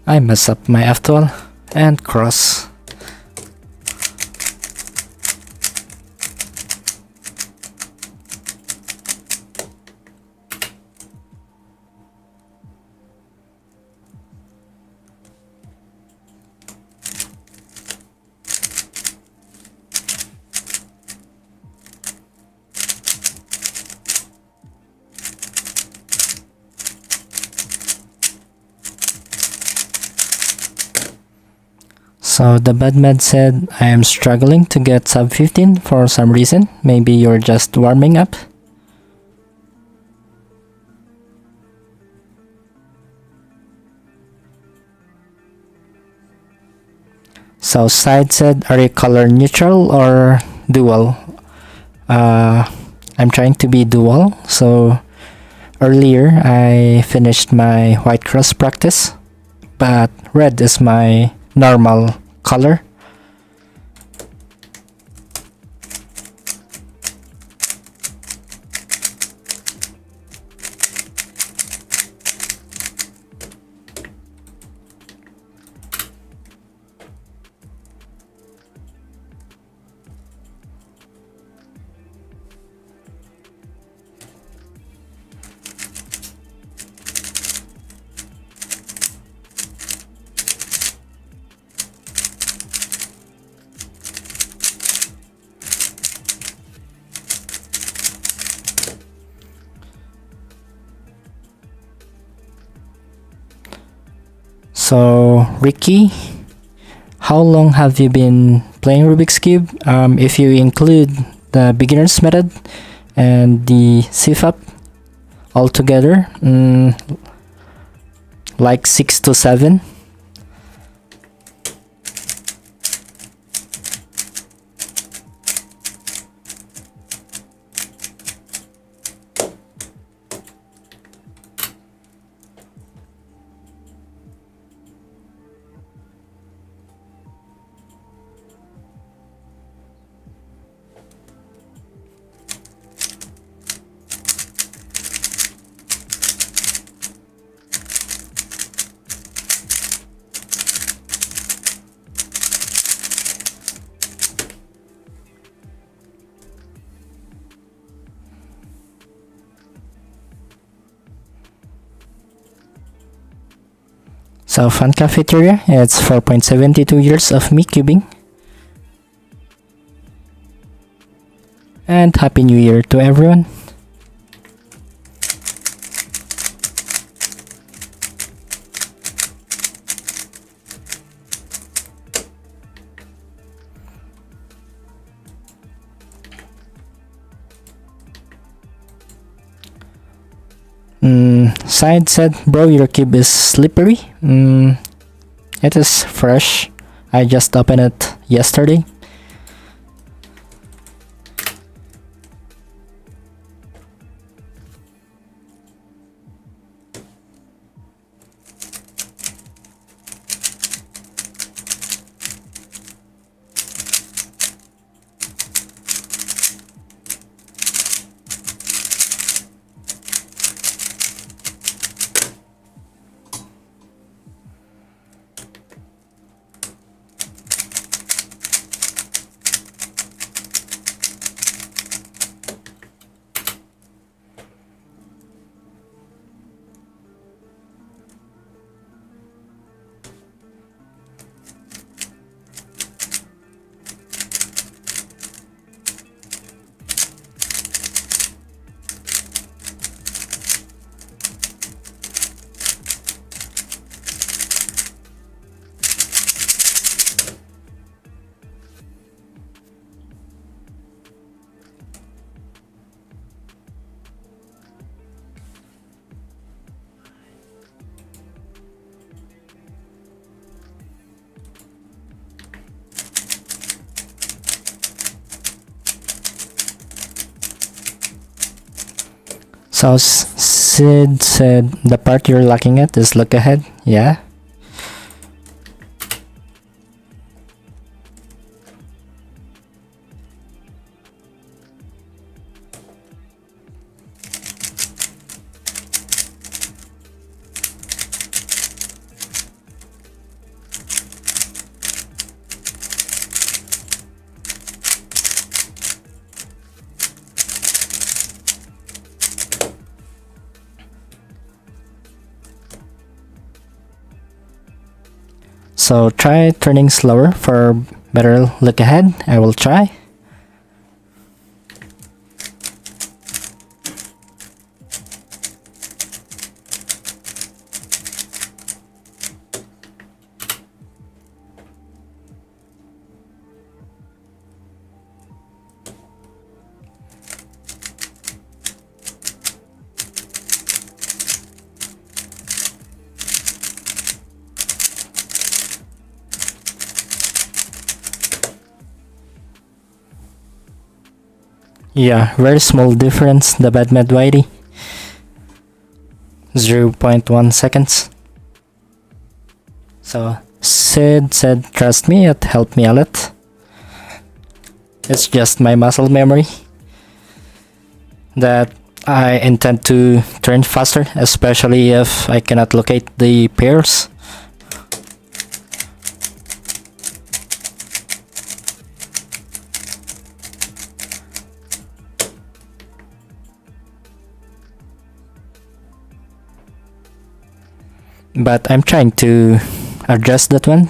I mess up my F12 and cross. So the bad med said, I am struggling to get sub 15 for some reason. Maybe you're just warming up. So side said, are you color neutral or dual? I'm trying to be dual. So earlier I finished my white cross practice, but red is my normal color. So Ricky, how long have you been playing Rubik's Cube? If you include the beginner's method and the CFAP altogether, like 6 to 7. So fun cafeteria, it's 4.72 years of me cubing. And Happy New Year to everyone. Side said, bro, your cube is slippery. It is fresh. I just opened it yesterday. So Sid said the part you're looking at is look ahead. Yeah. So try turning slower for better look ahead. I will try. Yeah, very small difference, the bad med whitey. 0.1 seconds. So Sid said trust me, it helped me a lot. It's just my muscle memory that I intend to turn faster, especially if I cannot locate the pairs. But I'm trying to adjust that one.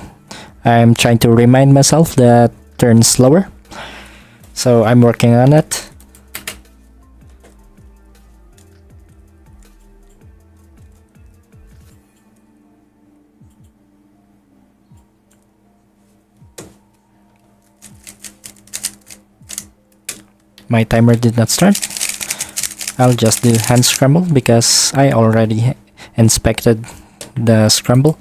I'm trying to remind myself that turn slower. So I'm working on it. my timer did not start. I'll just do hand scramble because I already inspected the scramble.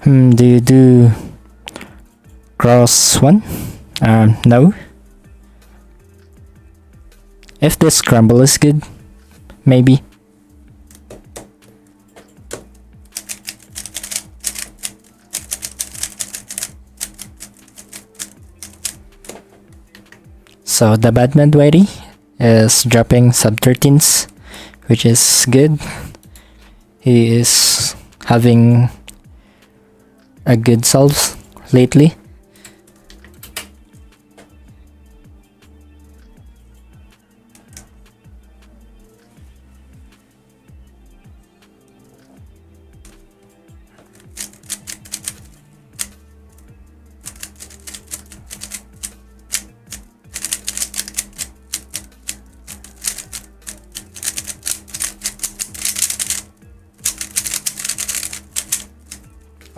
Do you do cross one? No. If the scramble is good, maybe. So the Batman Whitey is dropping sub 13s, which is good. He is having a good solves lately.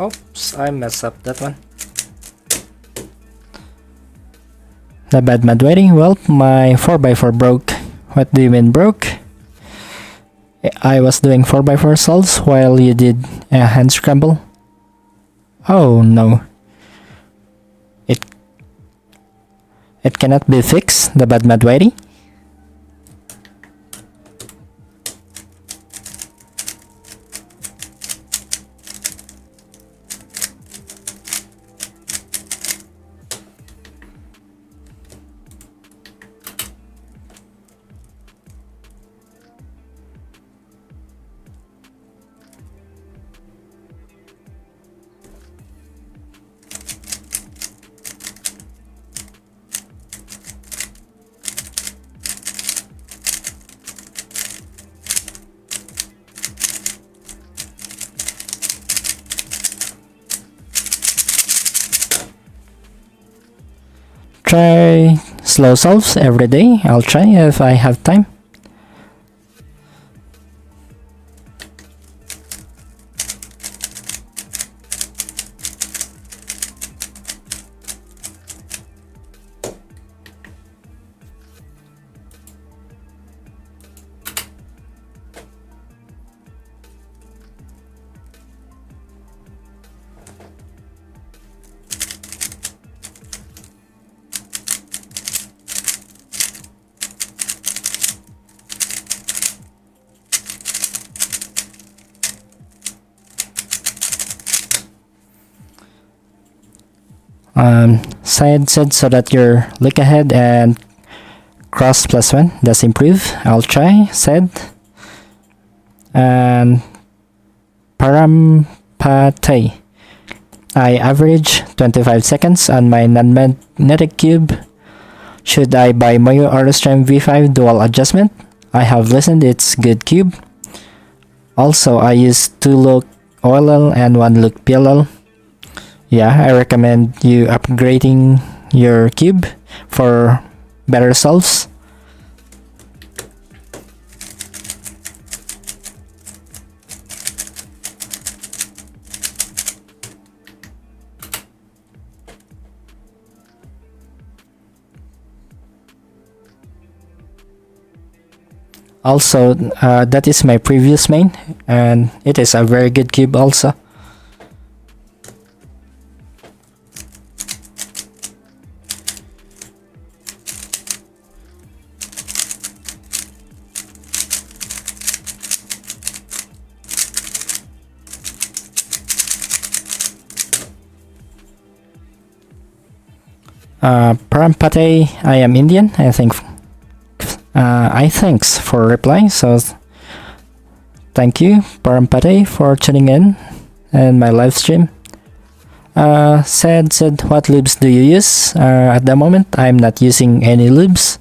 Oops, I messed up that one. The bad mad waiting. Well, my 4x4 broke. What do you mean broke? I was doing 4x4 solves while you did a hand scramble. Oh no. It cannot be fixed, the bad mad waiting. Try slow solves every day. I'll try if I have time. Side said so that your look ahead and cross +1 does improve. I'll try, said. And Parampatay. I average 25 seconds on my non-magnetic cube. Should I buy Moyo Aerostream V5 dual adjustment? I have listened, it's good cube. Also, I use 2 look OLL and 1 look PLL. Yeah, I recommend you upgrading your cube for better solves. Also, that is my previous main, and it is a very good cube also. Parampate, I am Indian. I thanks for reply. So thank you, Parampate, for tuning in and my live stream. Said what lubes do you use? At the moment, I'm not using any lubes.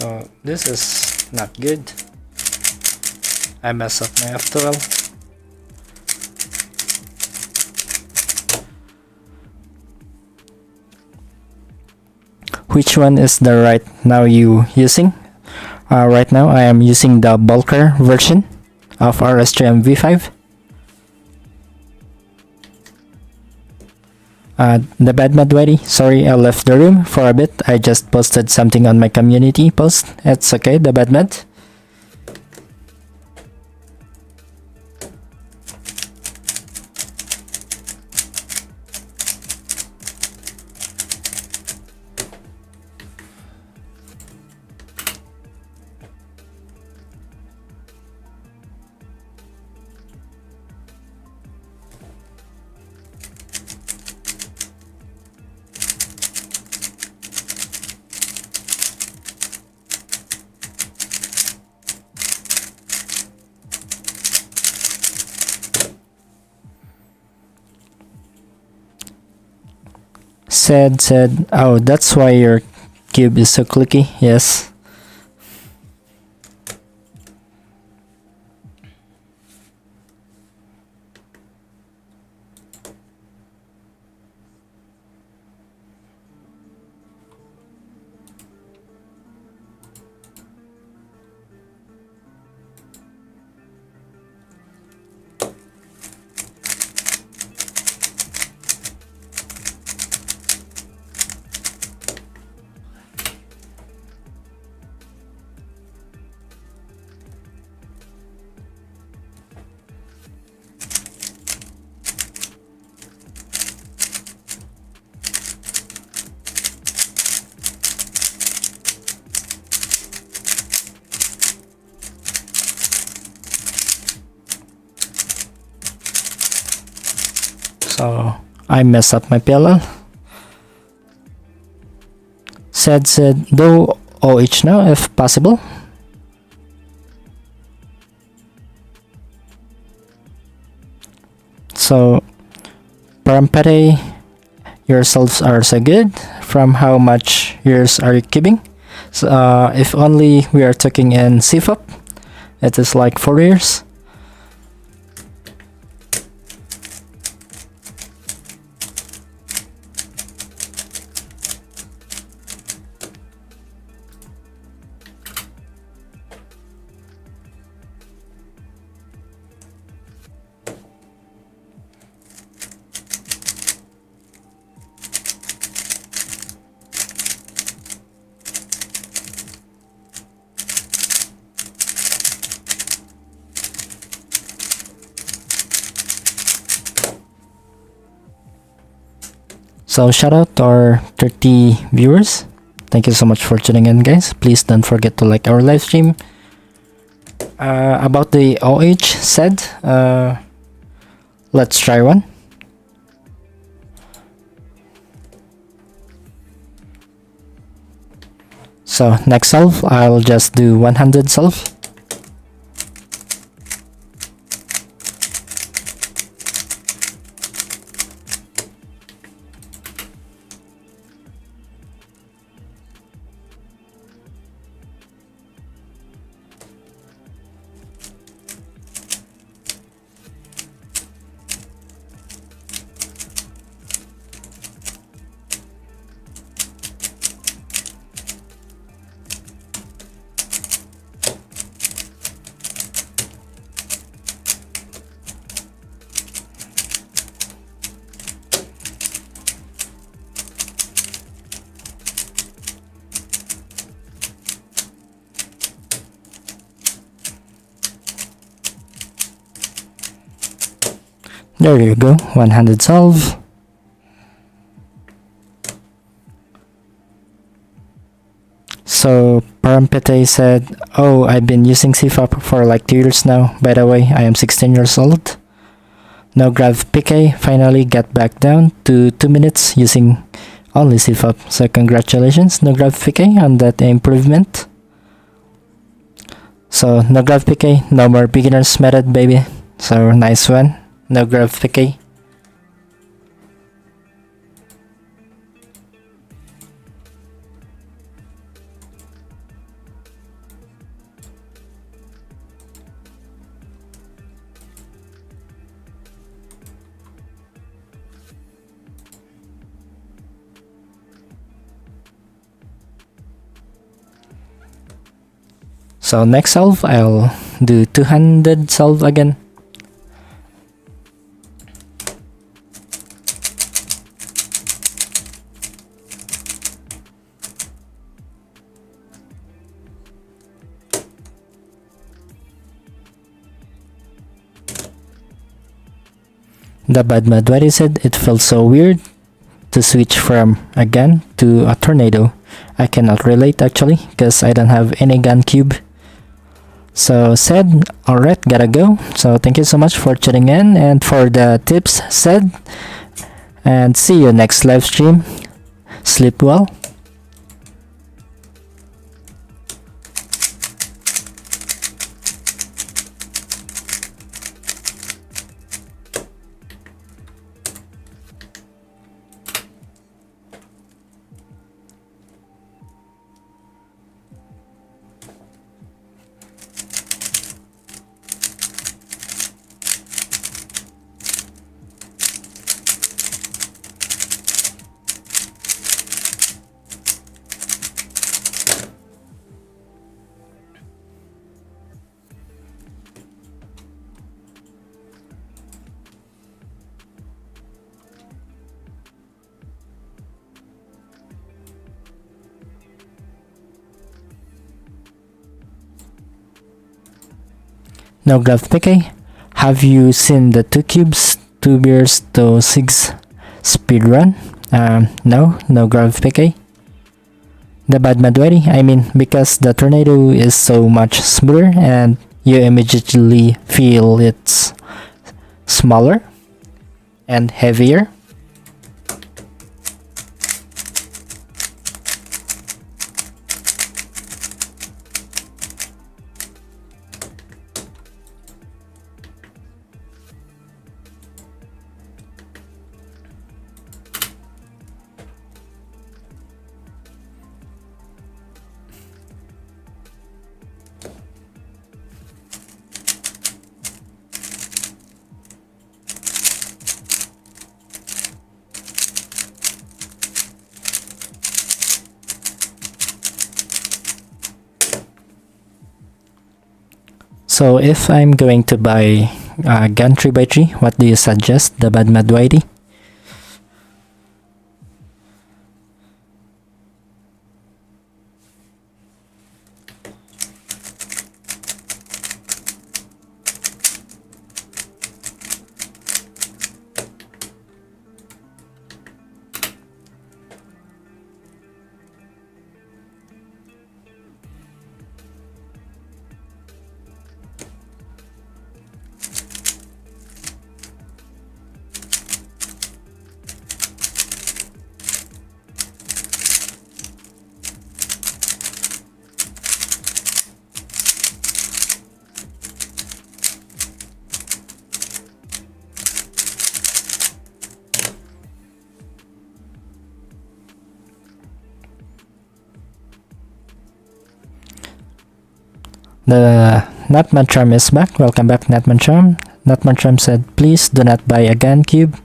So this is not good. I messed up my F12. Which one is the right now you using? Right now I am using the bulker version of RSGM V5. The bad Madwari, sorry I left the room for a bit. I just posted something on my community post. It's okay, the bad Mad. Said, oh, that's why your cube is so clicky. Yes. So I messed up my PLL. Said do OH now if possible. So Parampere, your results are so good. From how much years are you keeping? So, if only we are talking in CFOP, it is like 4 years. So shout out to our 30 viewers. Thank you so much for tuning in, guys. Please don't forget to like our live stream. About the OH said, let's try one. So next solve, I'll just do 100 solve. There you go, 100 solve. So Parampete said, oh, I've been using CFOP for like 2 years now. By the way, I am 16 years old. No Grav PK, finally got back down to 2 minutes using only CFOP. So congratulations, No Grav PK, on that improvement. So no Grav PK, no more beginners method, baby. So nice one. No Grav PK. So next solve, I'll do two-handed solve again. The bad Madwari said it felt so weird to switch from a gun to a tornado. I cannot relate actually, because I don't have any gun cube. So said, alright, gotta go. So thank you so much for tuning in and for the tips, said. And see you next live stream. Sleep well. Now Graph PK, have you seen the 2 cubes, 2 beers to 6 speedrun? No Graph PK. The bad Madwari, I mean, because the tornado is so much smoother and you immediately feel it's smaller and heavier. So if I'm going to buy a gun 3x3, what do you suggest, the bad Madwari? The Natman Charm is back. Welcome back, Natman Charm. Natman Charm said, please do not buy a gun cube.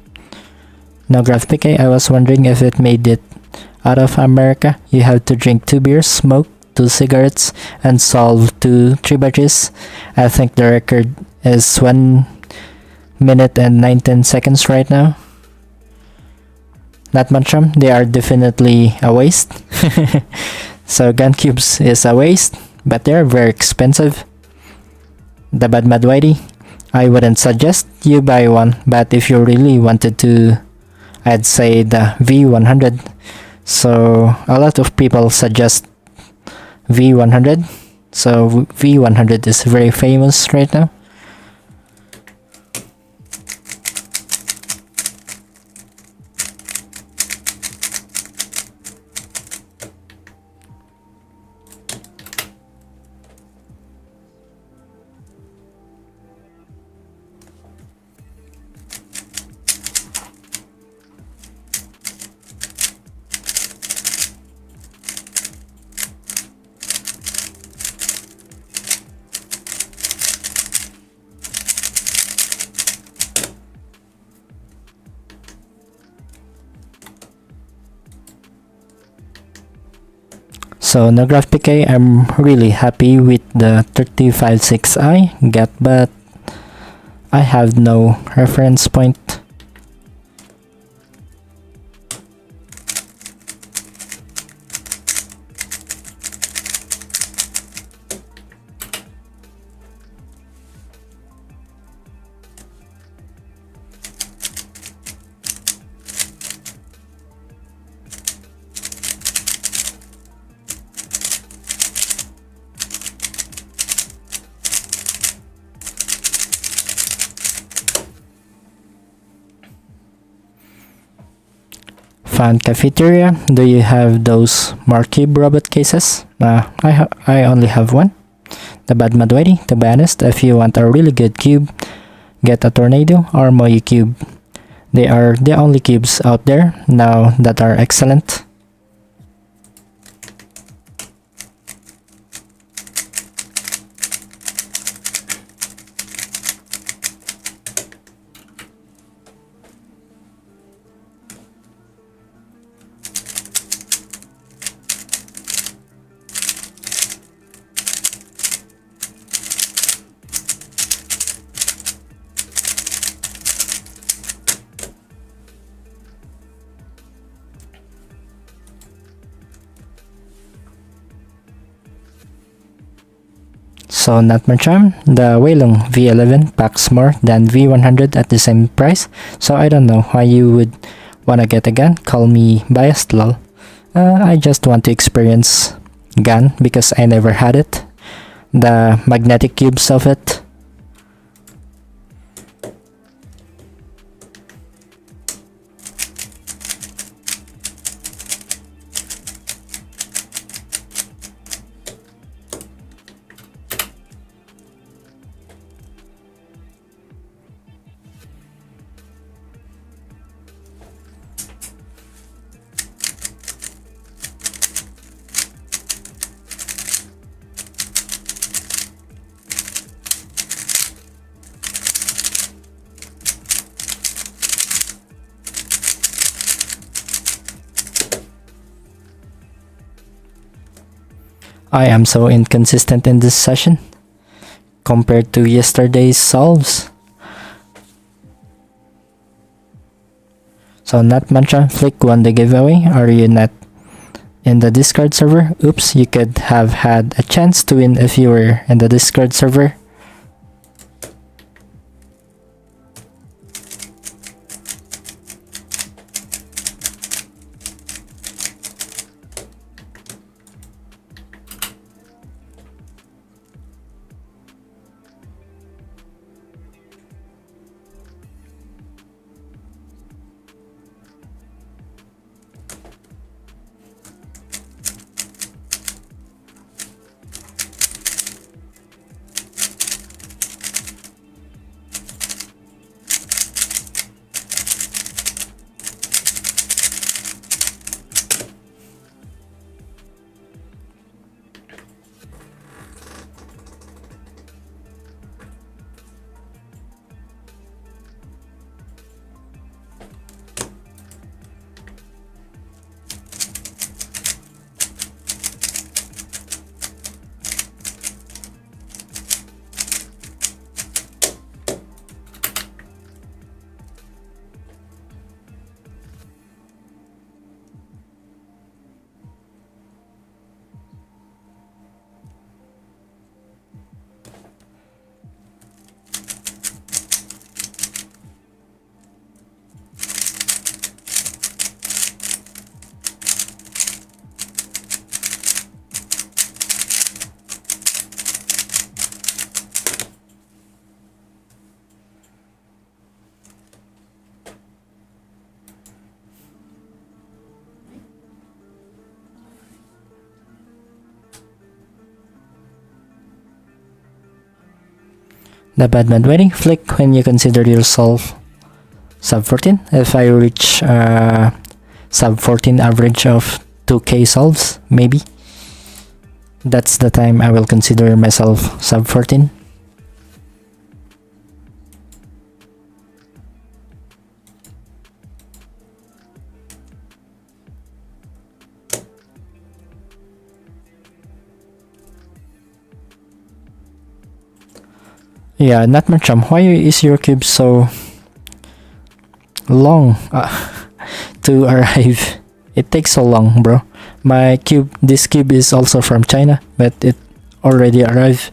Now Graph PK, I was wondering if it made it out of America. You have to drink 2 beers, smoke 2 cigarettes, and solve 2 3x3s. I think the record is 1 minute and 19 seconds right now. Natman Charm, they are definitely a waste. So gun cubes is a waste, but they're very expensive. The bad Madwari, I wouldn't suggest you buy one, but if you really wanted to, I'd say the V100. So a lot of people suggest V100. So V100 is very famous right now. So no graphic PK, I'm really happy with the 356 I get, but I have no reference point. Fan cafeteria, do you have those marquee robot cases? I only have one. The bad Madwedi, to be honest, if you want a really good cube, get a Tornado or Moyu cube. They are the only cubes out there now that are excellent. So not much charm, the Weilong V11 packs more than V100 at the same price, so I don't know why you would wanna get a gun. Call me biased lol. I just want to experience gun because I never had it. The magnetic cubes of it. I am so inconsistent in this session compared to yesterday's solves. So not Mantra Flick won the giveaway. Are you not in the Discord server? Oops, you could have had a chance to win if you were in the Discord server. The bad man wedding flick when you consider yourself sub 14. If I reach sub 14 average of 2k solves, maybe that's the time I will consider myself sub 14. Yeah, not much. Why is your cube so long to arrive? It takes so long, bro. My cube, this cube is also from China, but it already arrived.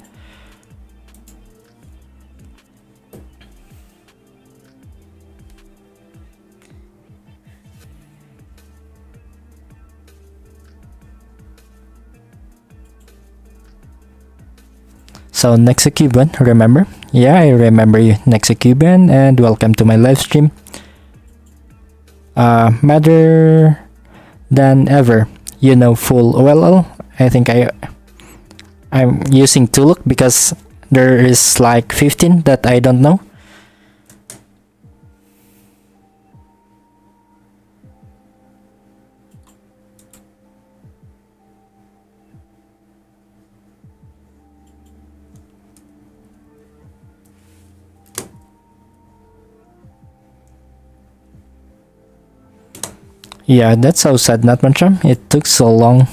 So Nexacuban, remember? Yeah, I remember you, Nexacuban, and welcome to my live stream. Madder than ever, you know, full OLL. I think I'm using to look because there is like 15 that I don't know. Yeah, that's so sad, not much. It took so long.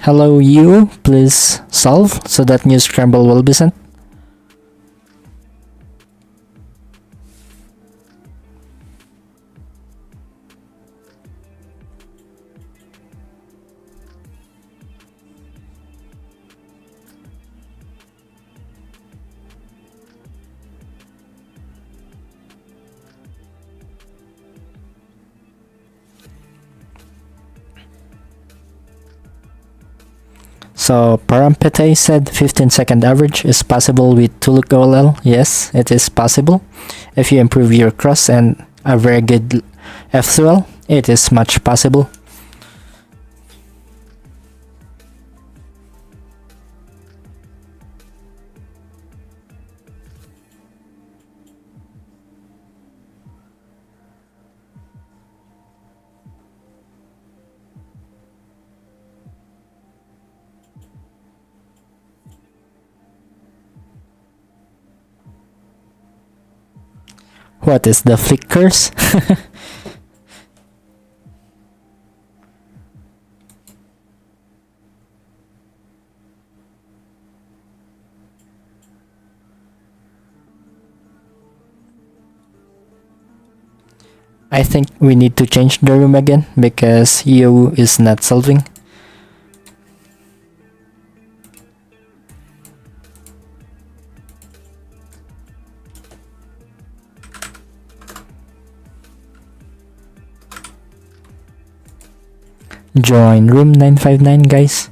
Hello you, please solve so that new scramble will be sent. So Parampete said 15-second average is possible with Tuluk OLL. Yes, it is possible. If you improve your cross and a very good F12, it is much possible. What is the flickers? I think we need to change the room again because you is not solving. Join room 959, guys.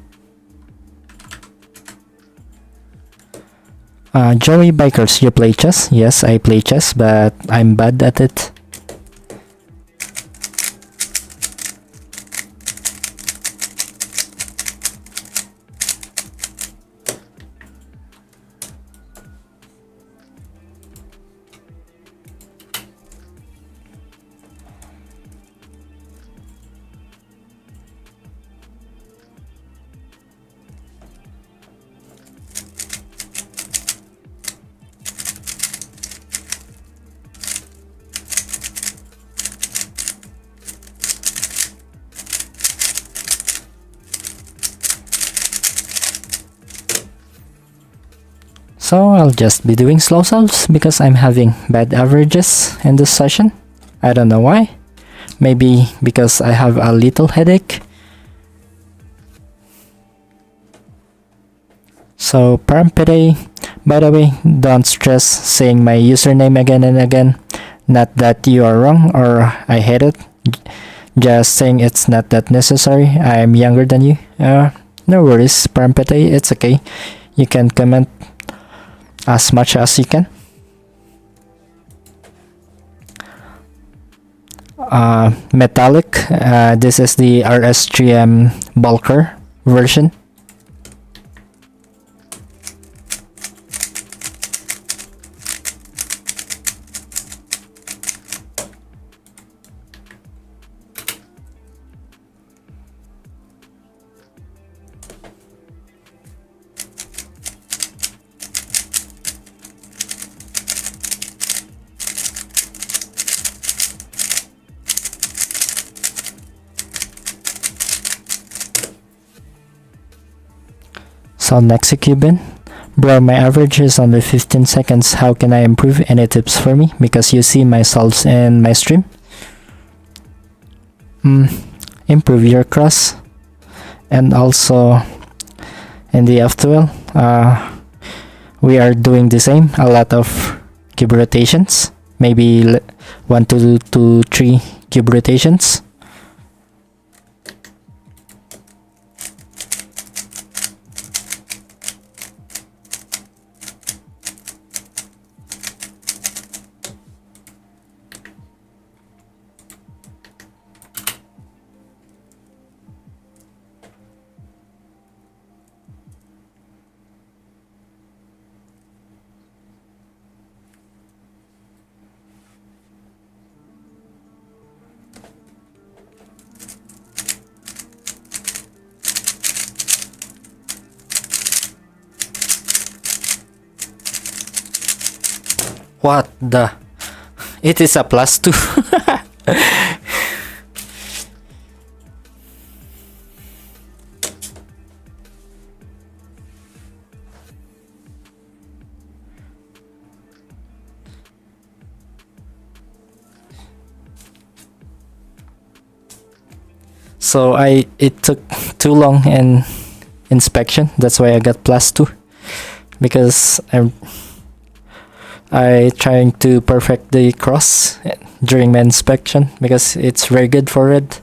Joey Bikers, you play chess? Yes, I play chess, but I'm bad at it. So I'll just be doing slow solves because I'm having bad averages in this session. I don't know why. Maybe because I have a little headache. So Parampede, by the way, don't stress saying my username again and again. Not that you are wrong or I hate it. Just saying it's not that necessary. I'm younger than you. No worries, Parampede, it's okay. You can comment as much as you can. Metallic, this is the RS3M bulker version. So next Cuban. Bro, my average is only 15 seconds. How can I improve? Any tips for me? Because you see my solves in my stream. Improve your cross. And also in the F12, we are doing the same. A lot of cube rotations. Maybe 1 to 3 cube rotations. What the? It is a +2. So it took too long in inspection. That's why I got +2, because I trying to perfect the cross during my inspection, because it's very good for red.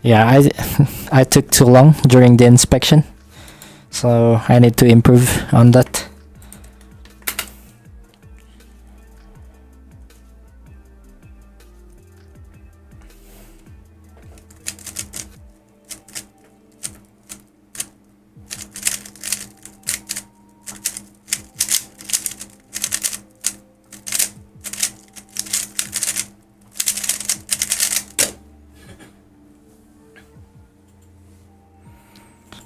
Yeah, I took too long during the inspection, so I need to improve on that.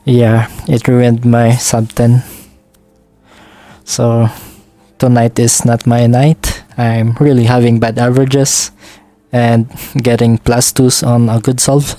Yeah, it ruined my sub 10. So tonight is not my night. I'm really having bad averages and getting +2s on a good solve.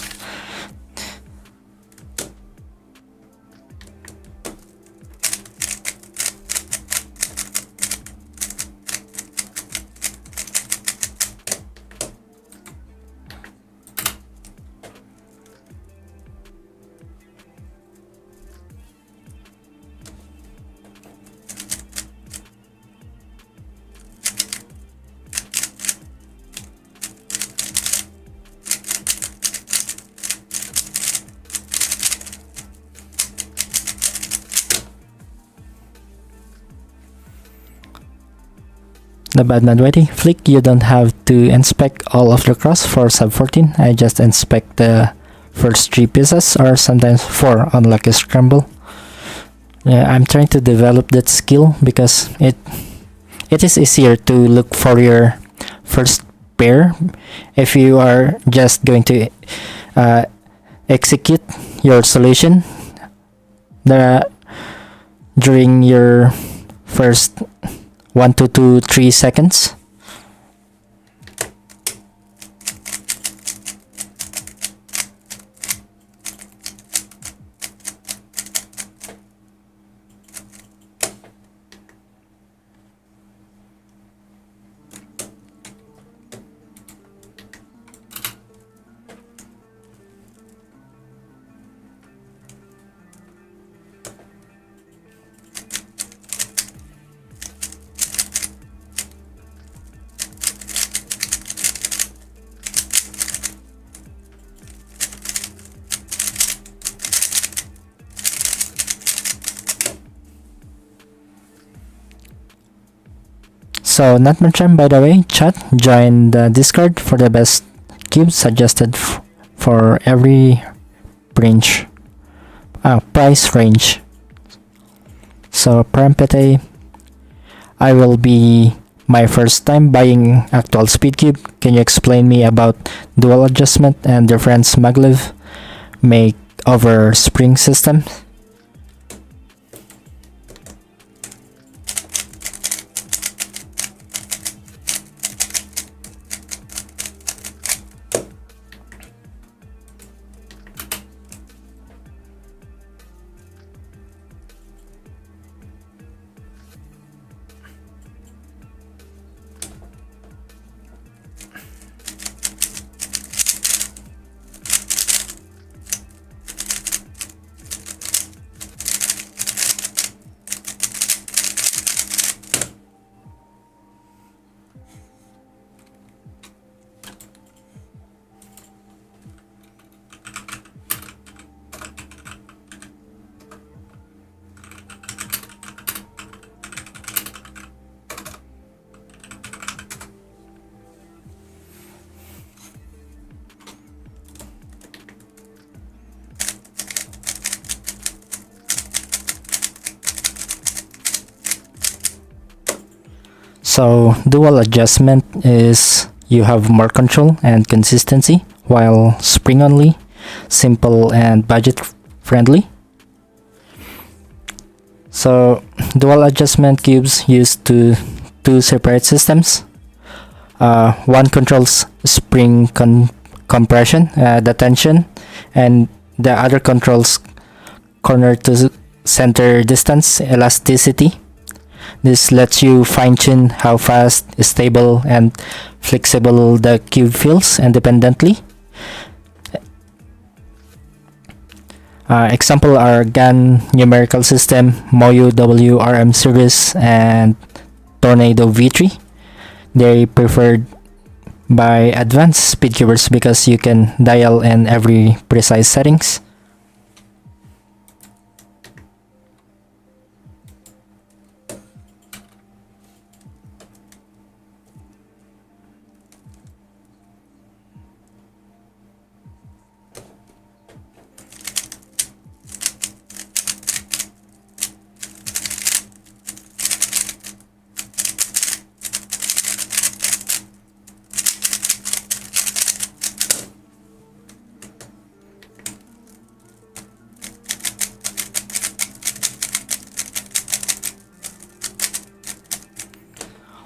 The bad man ready. Flick, you don't have to inspect all of the cross for sub 14. I just inspect the first 3 pieces, or sometimes 4 on lucky scramble. Yeah, I'm trying to develop that skill because it is easier to look for your first pair if you are just going to execute your solution during your first 1 to 3 seconds. So not mentioned, by the way, chat, join the Discord for the best cubes suggested for every range, price range. So Parampete, I will be my first time buying actual Speedcube. Can you explain me about dual adjustment and difference maglev make over spring system? So dual adjustment is you have more control and consistency, while spring only, simple and budget friendly. So dual adjustment cubes used two separate systems. One controls spring compression, the tension, and the other controls corner to center distance, elasticity. This lets you fine-tune how fast, stable, and flexible the cube feels independently. Example are GAN numerical system, Moyu WRM series, and Tornado V3. They're preferred by advanced speedcubers because you can dial in every precise settings.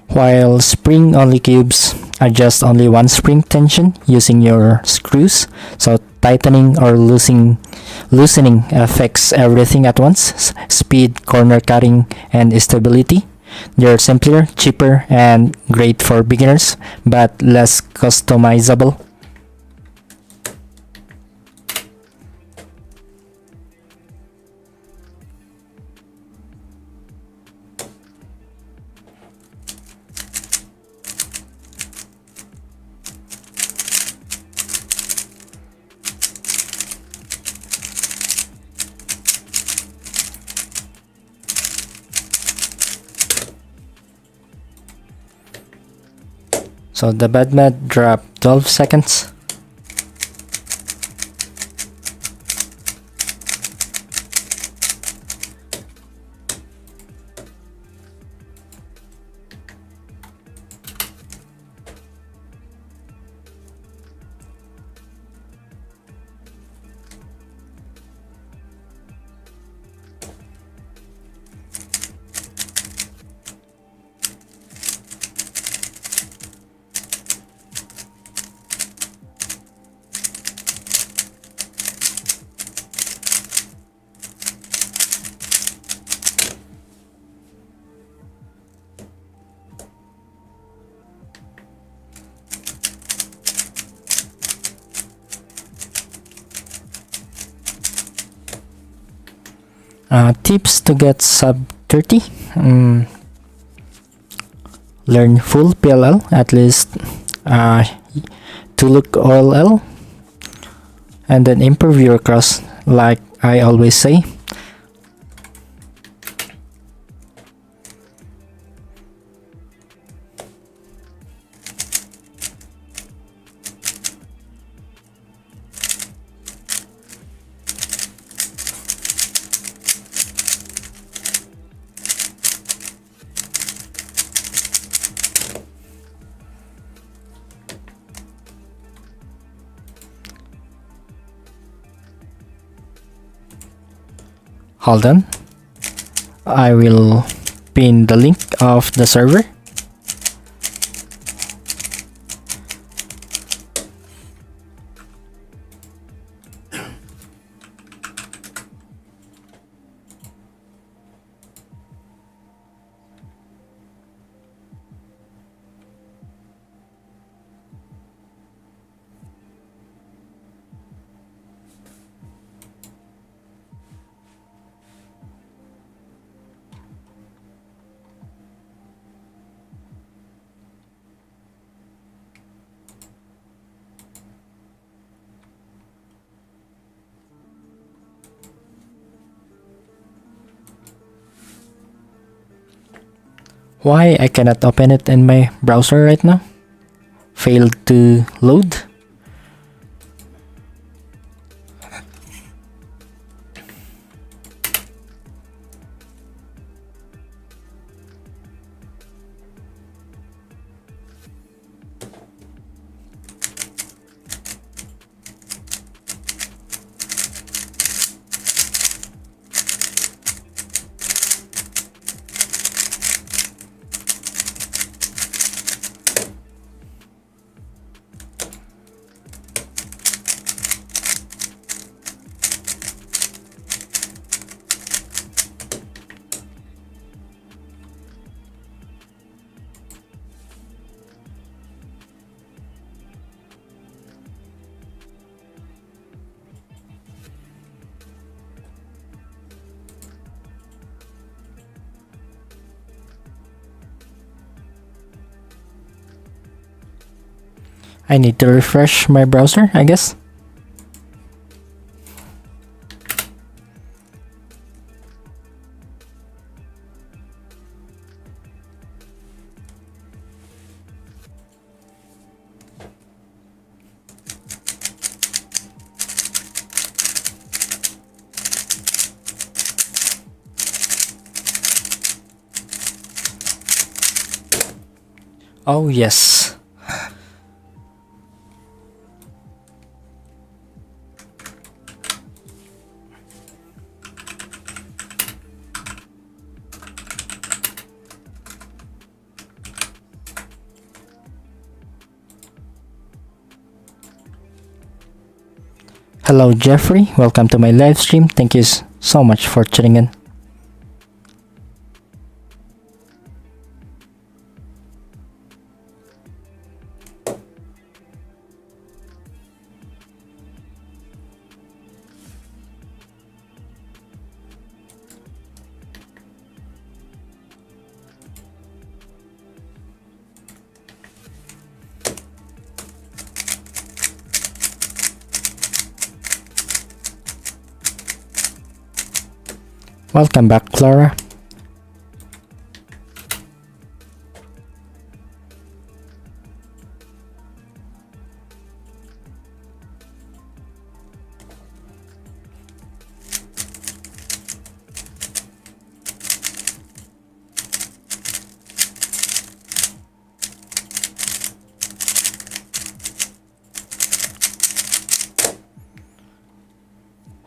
While spring-only cubes adjust only one spring tension using your screws, so tightening or loosening affects everything at once: speed, corner cutting, and stability. They're simpler, cheaper, and great for beginners, but less customizable. So the bed mat dropped 12 seconds. Tips to get sub 30. Learn full PLL, at least to look OLL, and then improve your cross like I always say. Hold on. I will pin the link of the server. Why I cannot open it in my browser right now? Failed to load. I need to refresh my browser, I guess. Oh yes. Hello Jeffrey, welcome to my live stream. Thank you so much for tuning in. Welcome back, Clara.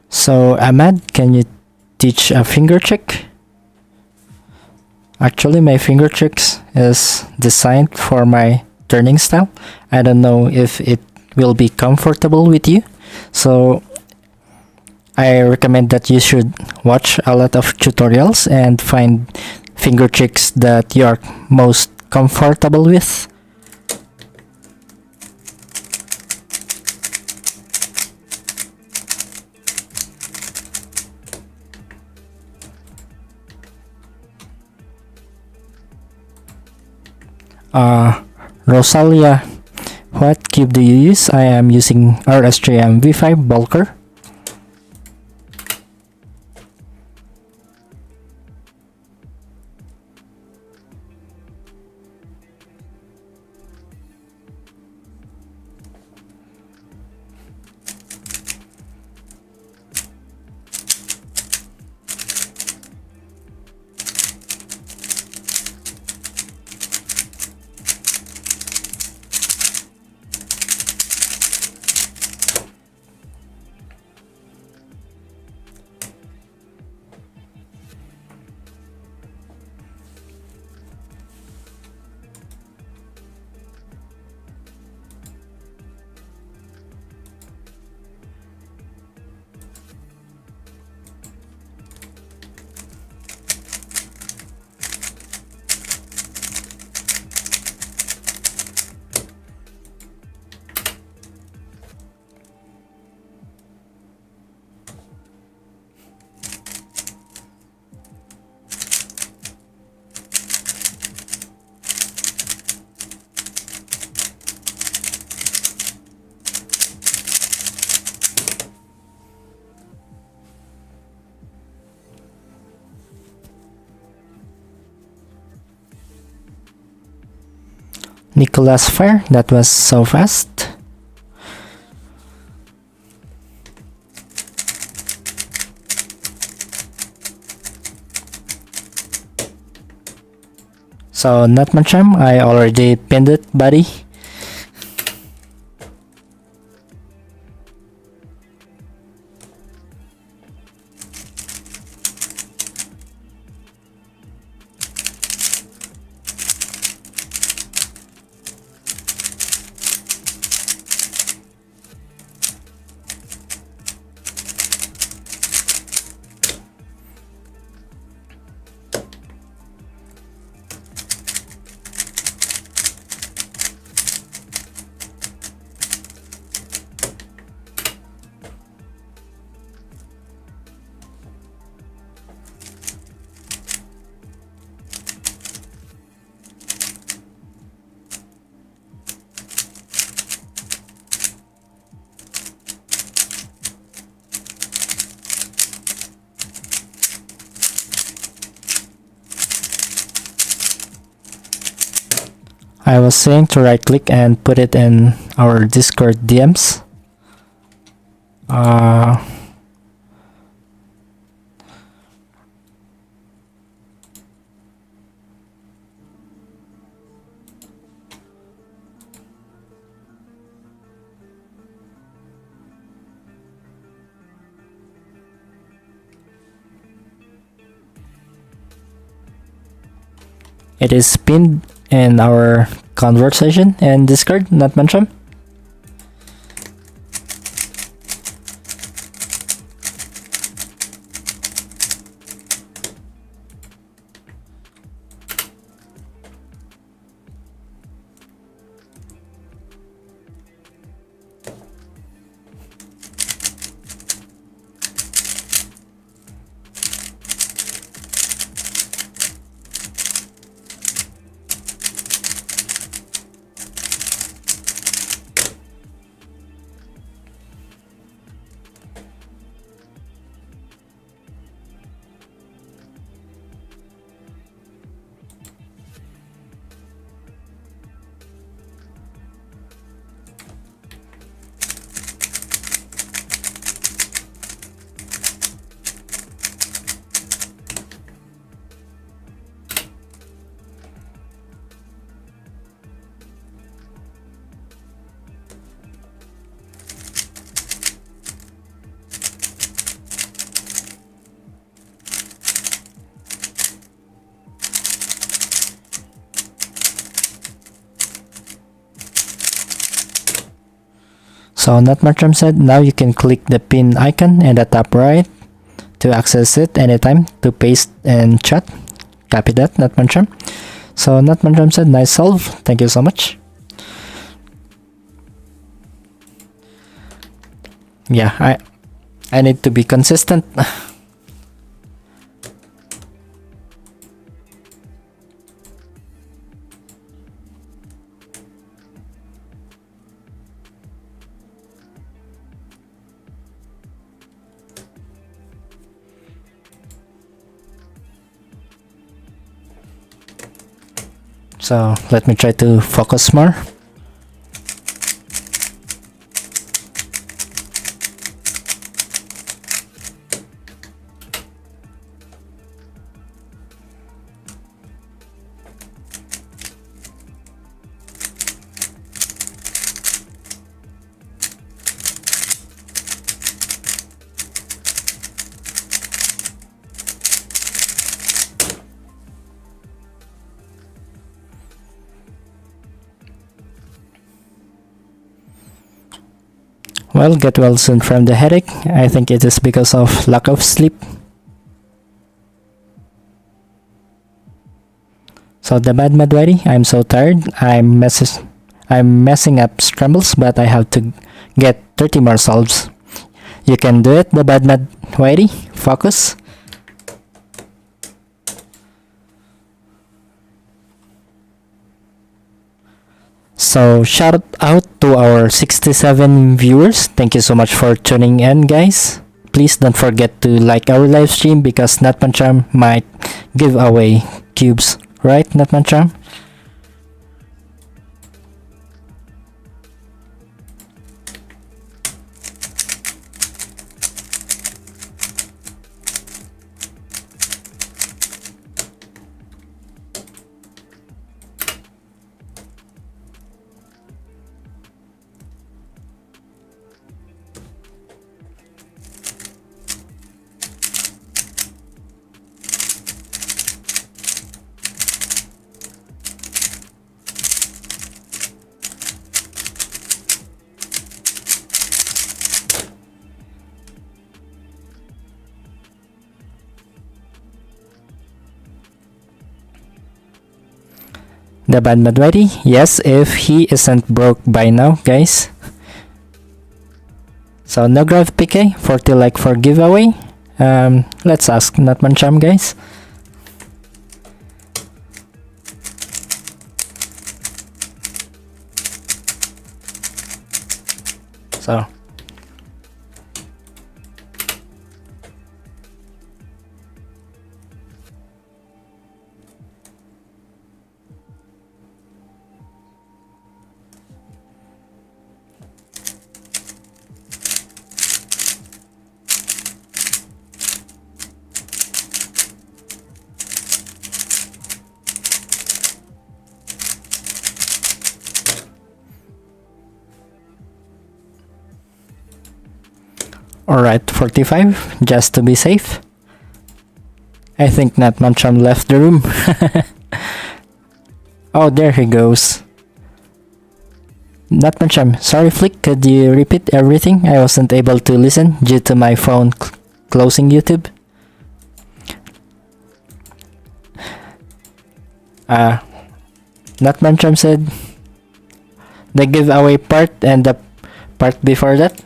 So, Ahmad, can you teach a finger trick? Actually, my finger tricks is designed for my turning style. I don't know if it will be comfortable with you. So, I recommend that you should watch a lot of tutorials and find finger tricks that you are most comfortable with. Rosalia, what cube do you use? I am using RS3M V5 Bulker. Nicholas Fire, that was so fast. So not much time, I already pinned it, buddy. I was saying to right click and put it in our Discord DMs. It is pinned in our conversation and Discord, not mentioned. So Nutmushroom said now you can click the pin icon in the top right to access it anytime to paste and chat. Copy that, Nutmushroom. So Nutmushroom said nice solve. Thank you so much. Yeah, I need to be consistent. So let me try to focus more. Well, get well soon from the headache. I think it is because of lack of sleep. So the bad Madwari, I'm so tired. I'm messing up scrambles, but I have to get 30 more solves. You can do it, the bad Madwari. Focus. So shout out to our 67 viewers. Thank you so much for tuning in, guys. Please don't forget to like our live stream because Nutmushroom might give away cubes, right, Nutmushroom? The bad mad ready? Yes, if he isn't broke by now, guys. So no growth PK, 40 like for giveaway. Let's ask Nutman Charm, guys. So alright, 45, just to be safe. I think Nutman Charm left the room. Oh, there he goes. Nutman Charm, sorry Flick, could you repeat everything? I wasn't able to listen due to my phone closing YouTube. Nutman Charm said the giveaway part and the part before that.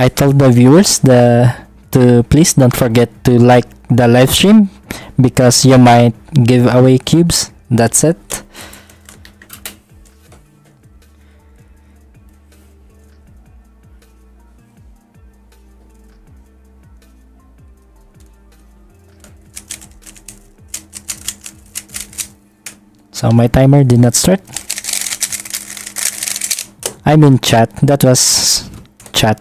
I told the viewers to please don't forget to like the live stream because you might give away cubes. That's it. So my timer did not start. I mean chat. That was chat.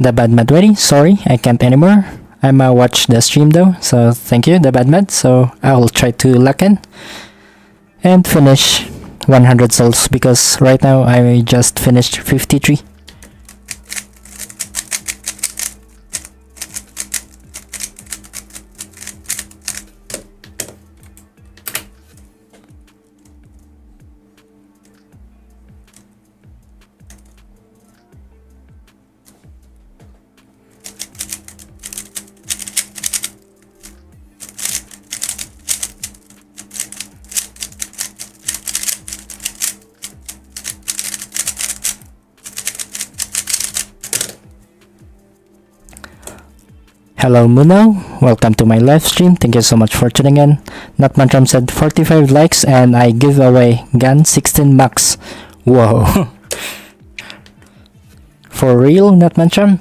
The bad mad ready? Sorry, I can't anymore. I'ma watch the stream though, so thank you, the bad mad. So I'll try to lock in and finish 100 souls because right now I just finished 53. Hello Muno, welcome to my live stream. Thank you so much for tuning in. Nutmantram said 45 likes and I give away gun 16 max. Whoa. For real, Nutmantram?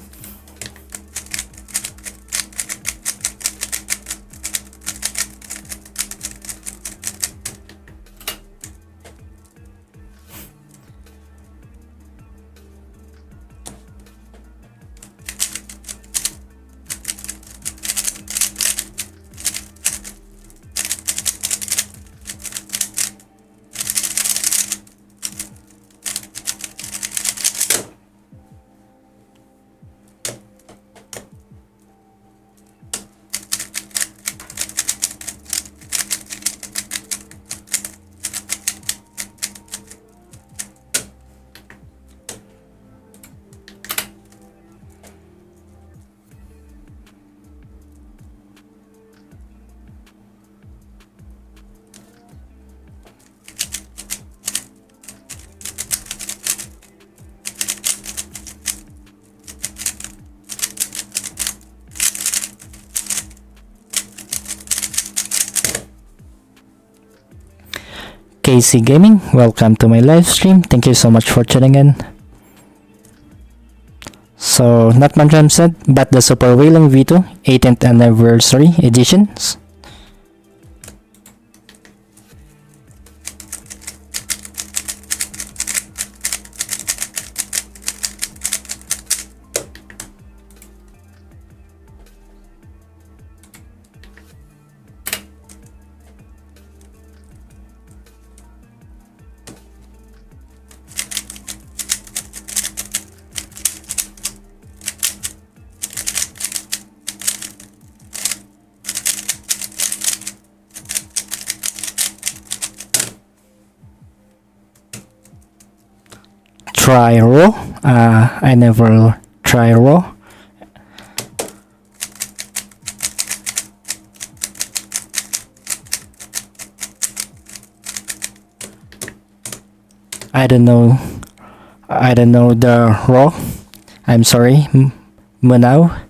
KC Gaming, welcome to my live stream. Thank you so much for tuning in. So, Nutmantram said, but the Super Whaling V2 18th anniversary editions. try raw. I never try raw. I don't know the raw. I'm sorry, Manao.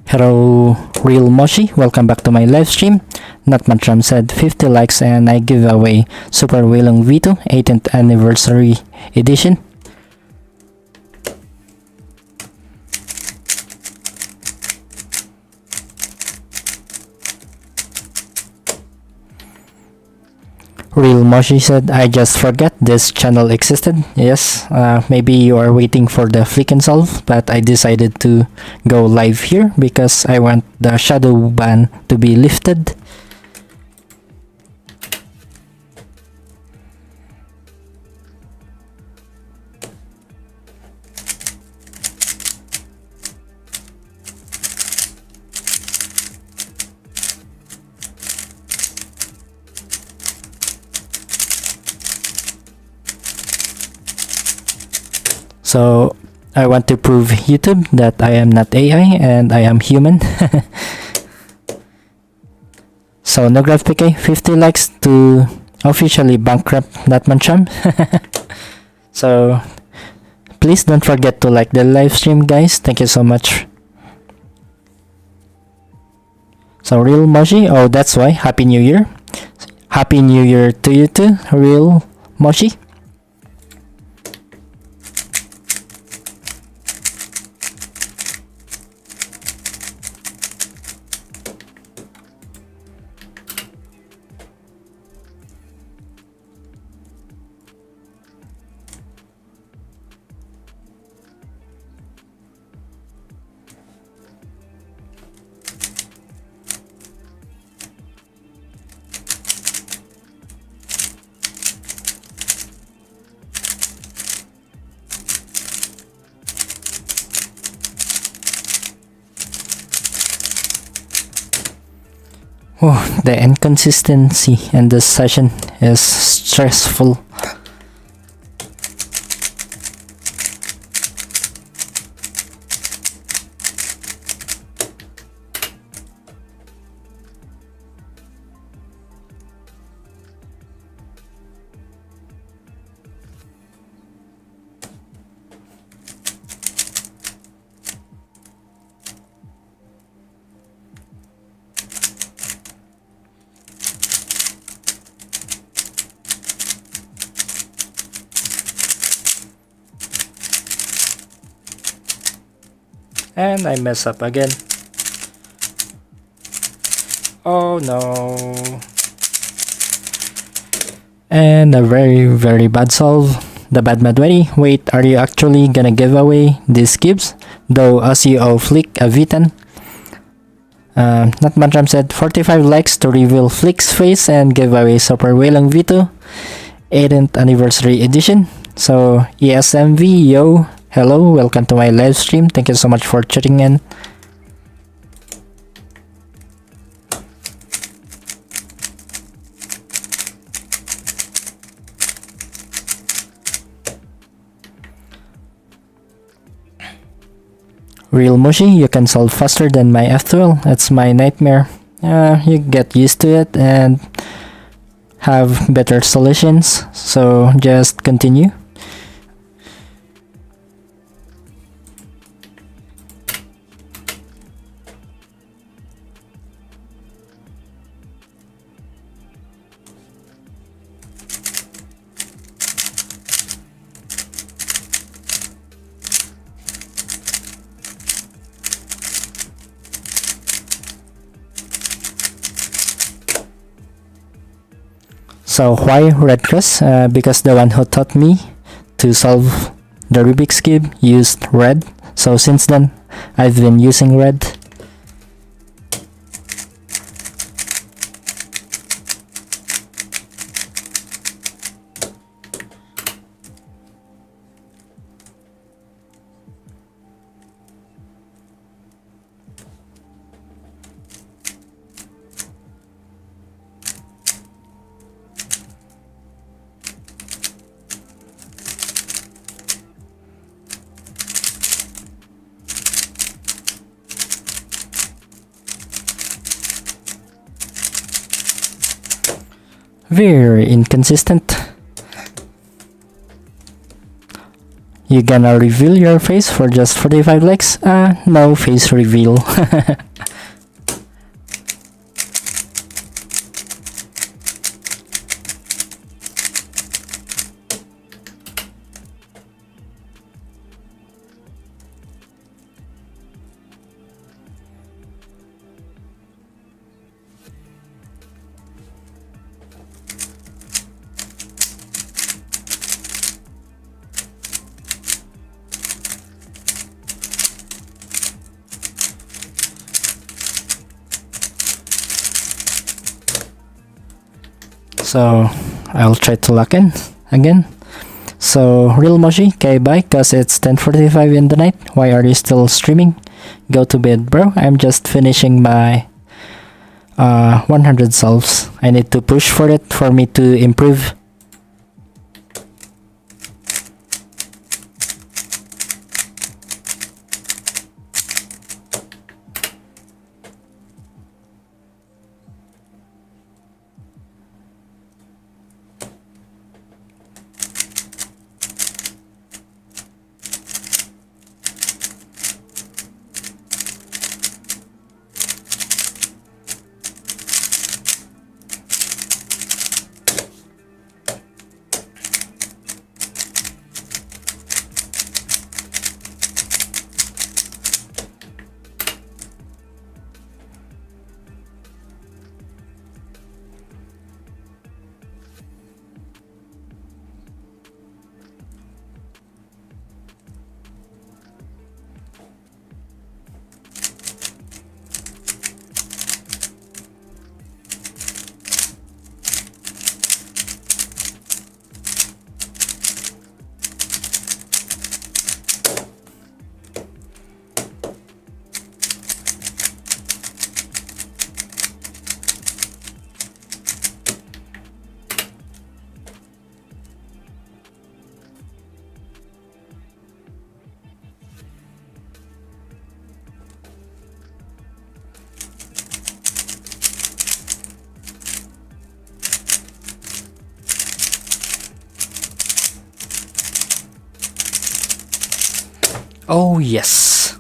Hello, Real Moshi. Welcome back to my live stream. Notmatram said 50 likes and I give away Super Wheelong V2 18th Anniversary Edition. Real Moshi said, I just forgot this channel existed. Yes, maybe you are waiting for the flick and solve, but I decided to go live here because I want the shadow ban to be lifted. So I want to prove YouTube that I am not AI and I am human. So no graph PK, 50 likes to officially bankrupt Notmatram. So please don't forget to like the live stream, guys. Thank you so much. So Real Moshi, oh that's why. Happy New Year. Happy New Year to you too, Real Moshi. Oh, the inconsistency in this session is stressful. And I mess up again. Oh no. And a very bad solve. The bad Madwari. Wait, are you actually gonna give away these cubes? Though as you flick a V10. Notmatram said 45 likes to reveal Flick's face and give away Super Wheelong V2 18th Anniversary Edition. So ESMV, yo. Hello, welcome to my live stream. Thank you so much for tuning in. Real Moshi, you can solve faster than my F12. It's my nightmare. You get used to it and have better solutions. So just continue. So why red cross? Because the one who taught me to solve the Rubik's Cube used red. So since then, I've been using red. Very inconsistent. You gonna reveal your face for just 45 likes? No face reveal. So I'll try to lock in again. So real Moshi, okay, bye, cause it's 10:45 in the night. Why are you still streaming? Go to bed, bro. I'm just finishing my 100 solves. I need to push for it for me to improve. Oh yes.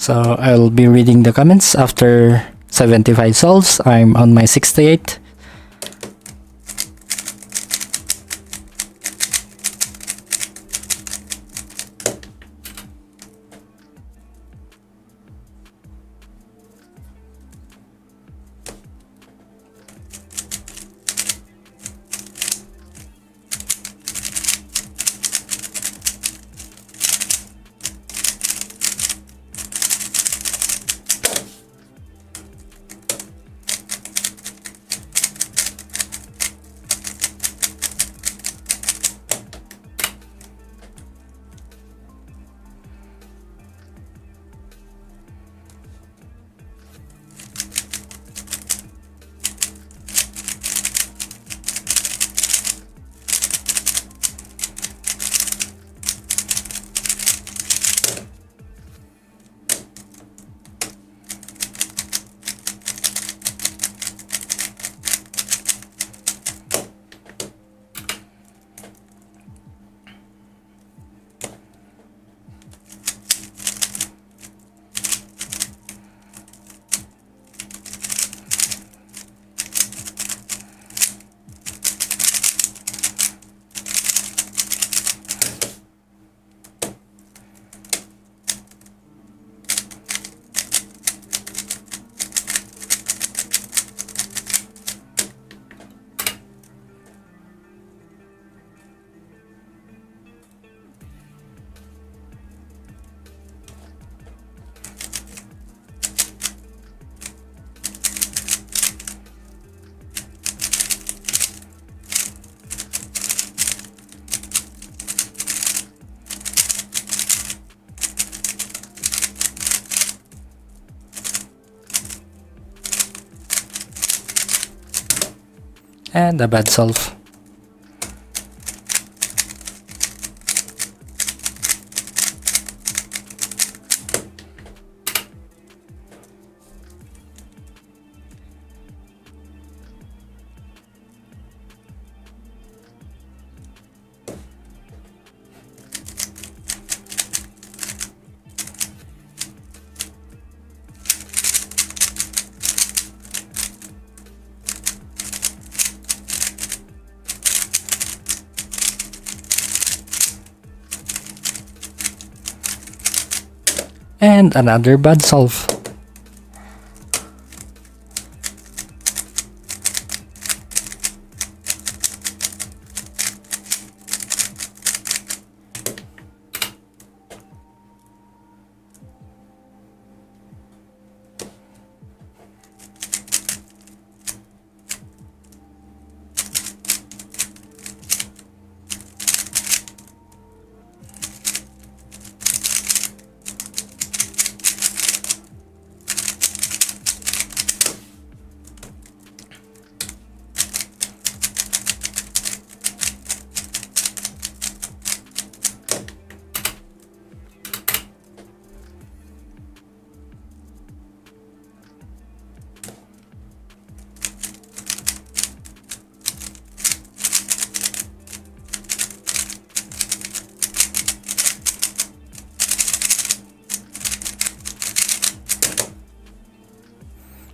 So I'll be reading the comments after 75 solves. I'm on my 68. and a bad solve. And another bad solve.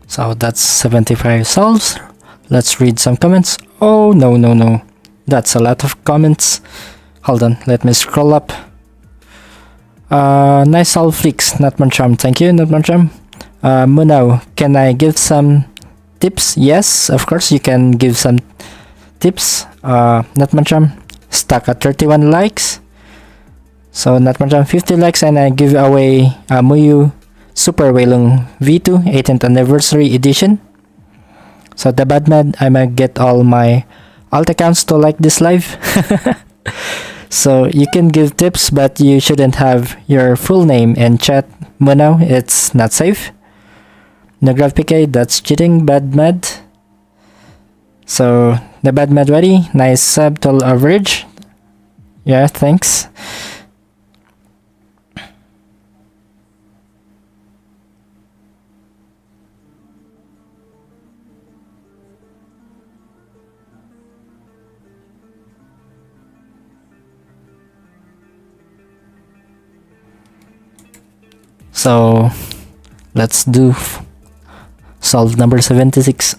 So that's 75 solves. Let's read some comments. Oh, no. That's a lot of comments. Hold on, let me scroll up. Nice solve, Flix. Nutmancham. Thank you, Nutmancham. Munao, can I give some tips? Yes, of course you can give some tips. Nutmancham, stuck at 31 likes. So Nutmancham 50 likes and I give away Muyu Super Wailung V2 18th anniversary edition. So the bad mad, I might get all my alt accounts to like this live. So you can give tips, but you shouldn't have your full name in chat. Munao, it's not safe. Nagrav PK, that's cheating, bad mad. So the bad mad ready, nice sub to average. Yeah, thanks. So let's do solve number 76.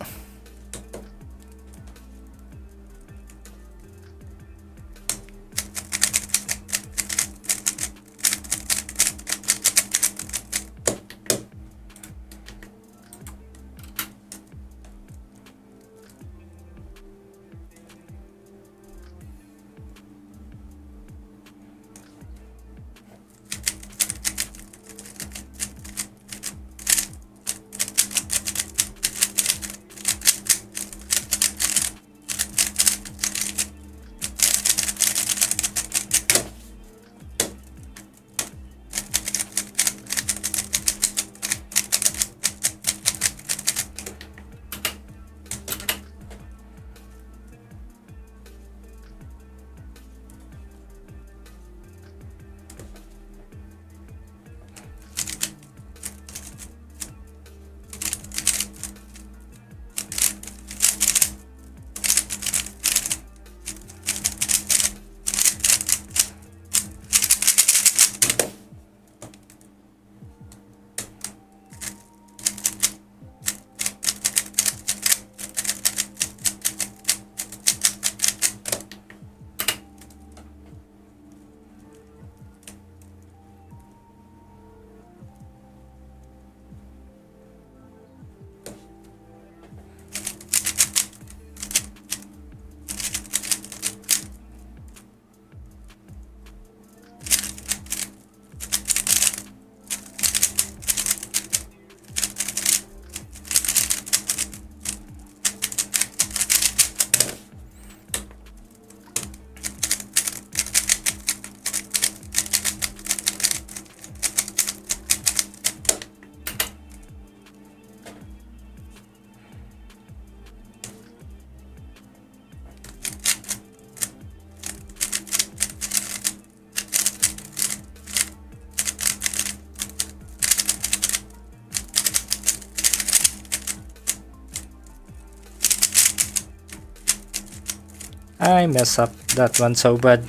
I mess up that one so bad.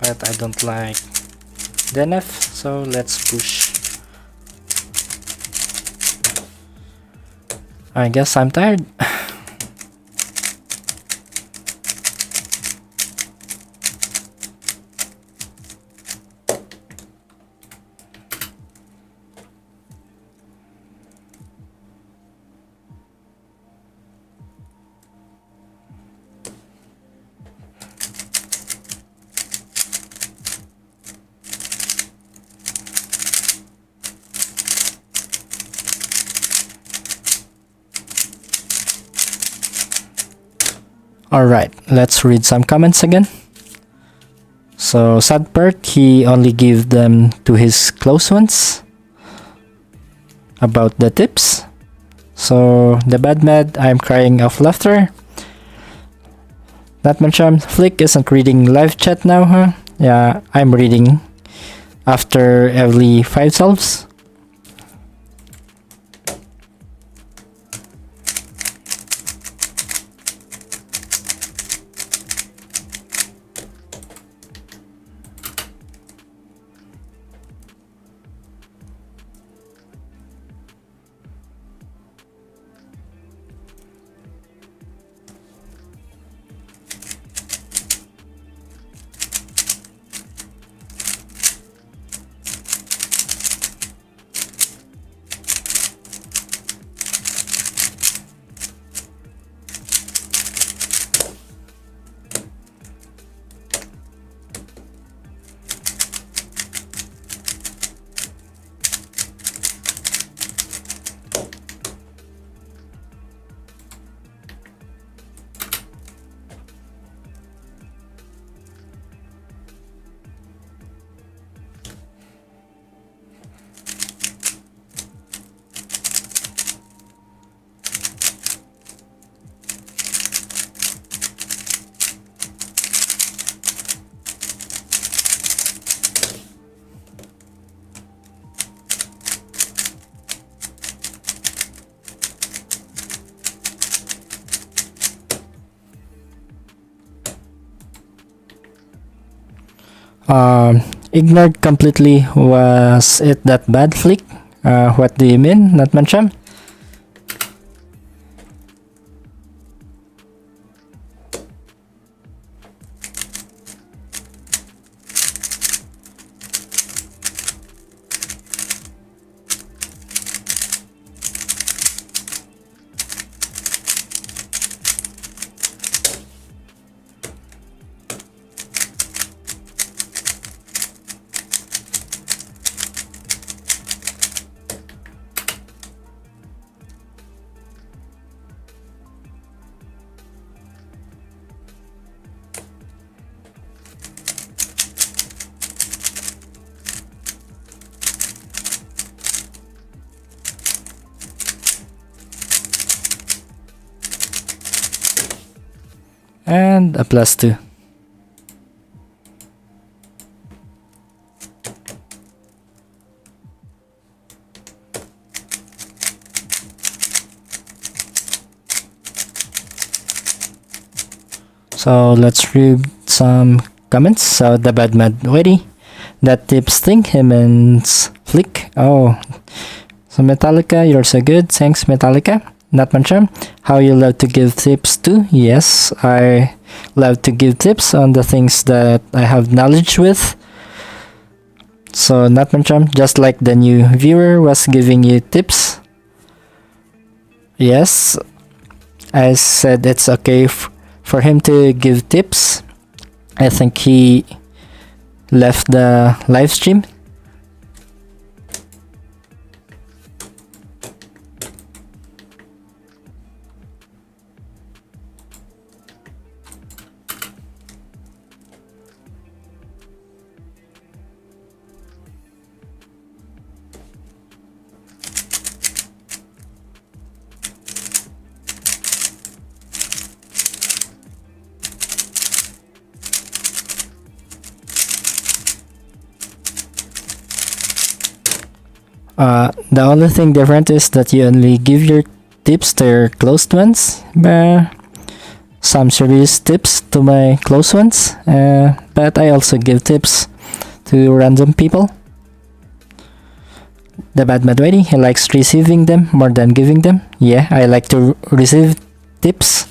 But I don't like DNF, so let's push. I guess I'm tired. Alright, let's read some comments again. So, sad part, he only gave them to his close ones about the tips. So, the bad mad, I'm crying of laughter. That much Flick isn't reading live chat now, huh? Yeah, I'm reading after every 5 solves. Ignored completely. Was it that bad, Flick? What do you mean, Natmancham? And a +2. So let's read some comments. So the bad mad ready. That tips thing him and Flick. Oh, so Metallica, you're so good. Thanks, Metallica. Not Mancham. How you love to give tips too? Yes, I love to give tips on the things that I have knowledge with. So Not Mancham, just like the new viewer was giving you tips. Yes, I said it's okay for him to give tips. I think he left the live stream. The only thing different is that you only give your tips to your closed ones. But some serious tips to my close ones, but I also give tips to random people. The bad Madwadi, he likes receiving them more than giving them. Yeah, I like to receive tips.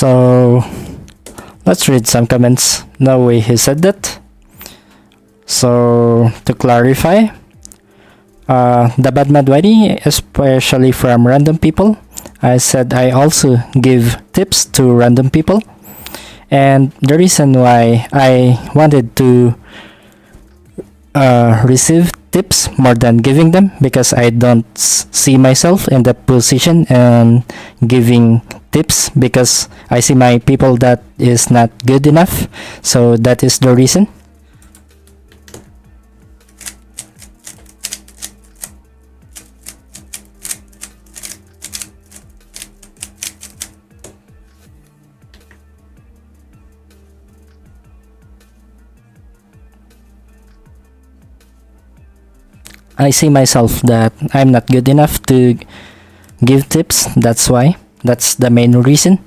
So let's read some comments. No way he said that. So to clarify, the bad Madwadi, especially from random people, I said I also give tips to random people, and the reason why I wanted to receive tips more than giving them, because I don't see myself in the position and giving tips, because I see my people that is not good enough. So that is the reason. I see myself that I'm not good enough to give tips. That's why. That's the main reason.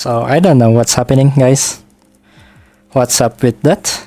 So I don't know what's happening, guys. What's up with that?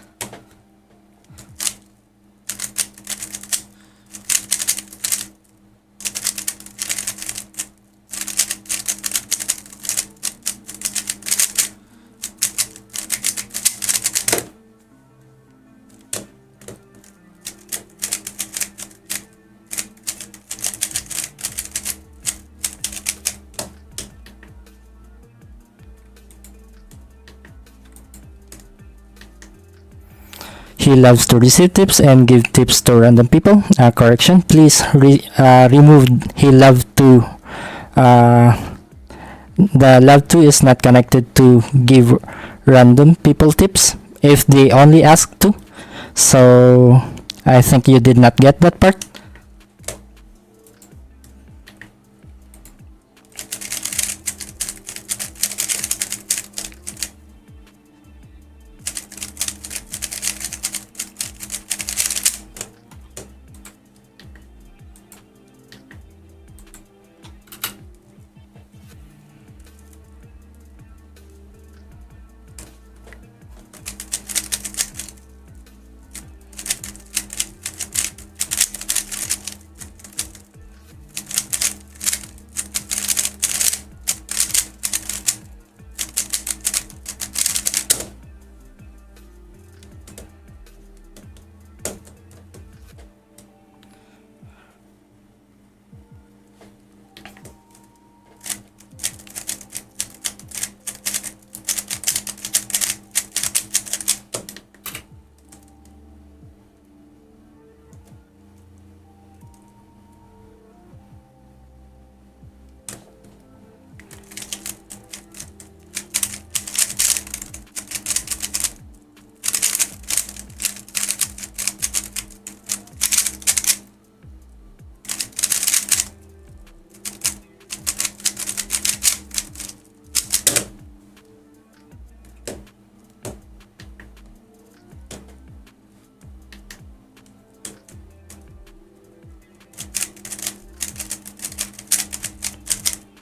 He loves to receive tips and give tips to random people. Correction, please remove he love to. The love to is not connected to give random people tips if they only ask to. So I think you did not get that part.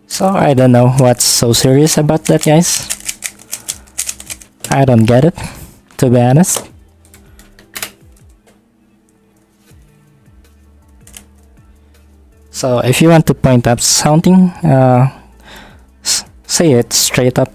So I don't know what's so serious about that, guys. I don't get it, to be honest. So if you want to point out something, say it straight up.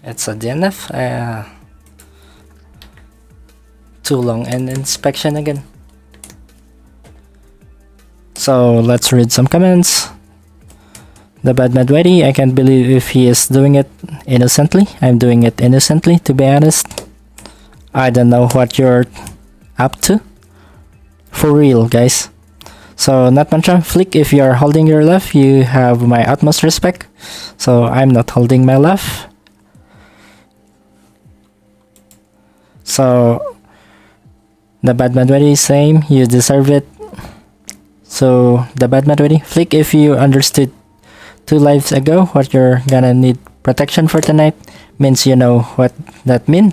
It's a DNF. Too long an inspection again. So let's read some comments. The bad Medwedi, I can't believe if he is doing it innocently. I'm doing it innocently, to be honest. I don't know what you're up to. For real, guys. So not mantra, flick if you are holding your left, you have my utmost respect. So I'm not holding my left. So the bad mathematics is same, you deserve it. So the bad mathematics, flick if you understood 2 lives ago what you're gonna need protection for tonight, means you know what that mean.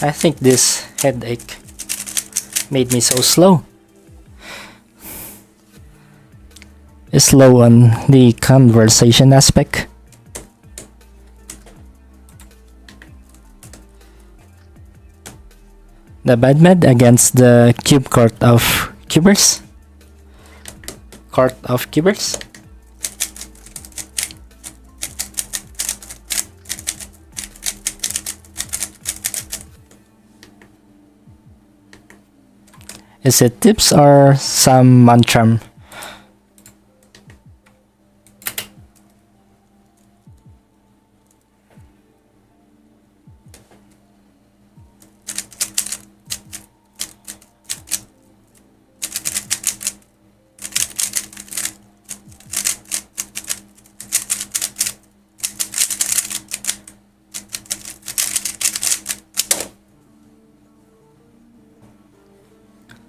I think this headache made me so slow. Slow on the conversation aspect. The bad med against the cube court of cubers. Court of cubers. Is it tips or some mantra?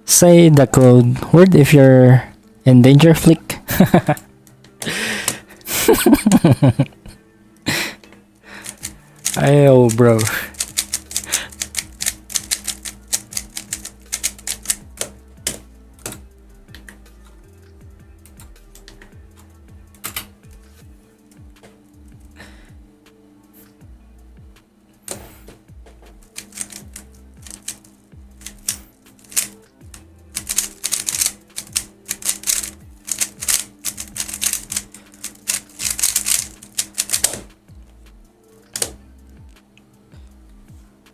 Say the code word if you're in danger, flick. Ayo, bro.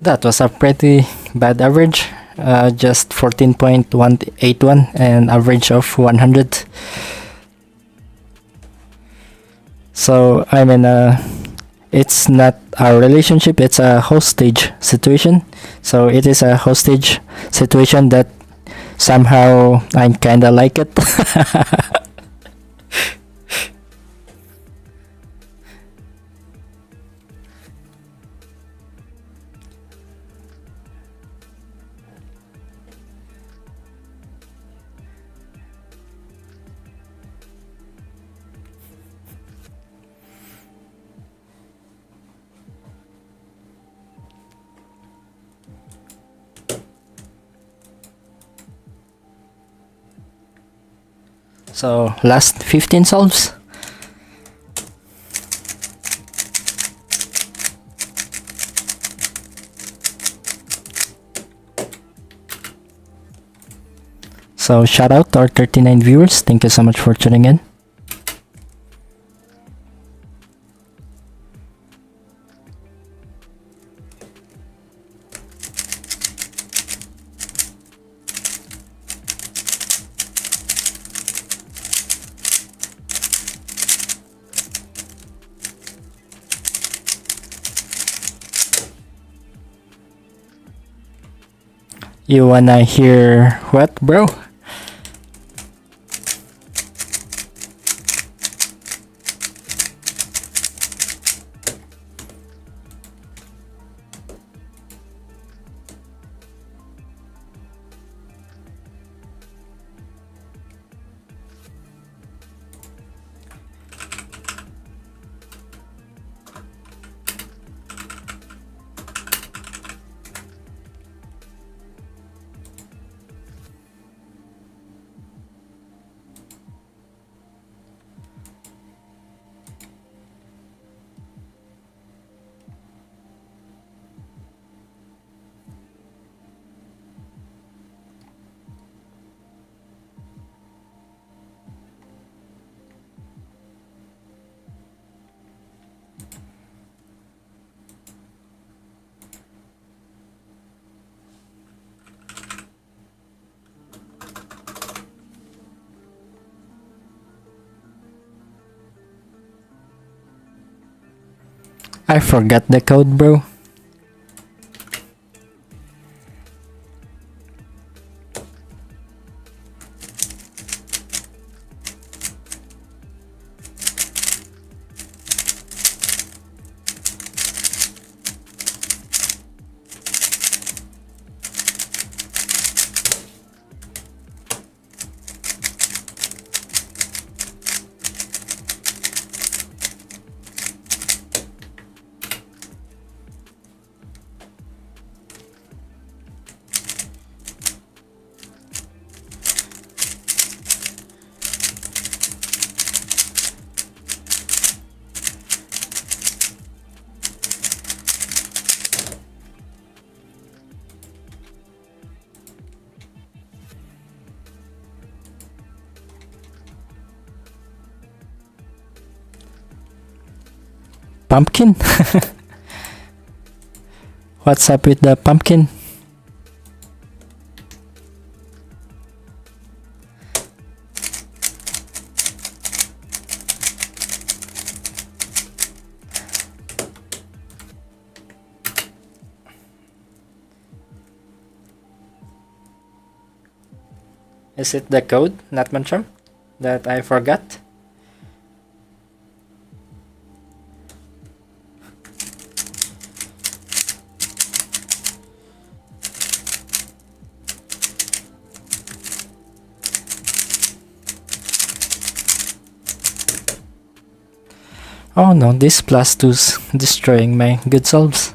That was a pretty bad average, just 14.181 and average of 100. So I'm in it's not a relationship, it's a hostage situation. So it is a hostage situation that somehow I kinda like it. So last 15 solves. So shout out to our 39 viewers. Thank you so much for tuning in. You wanna hear what, bro? I forgot the code, bro. Pumpkin? What's up with the pumpkin? Is it the code, not Mancham, that I forgot? Oh no, this plus 2's destroying my good solves.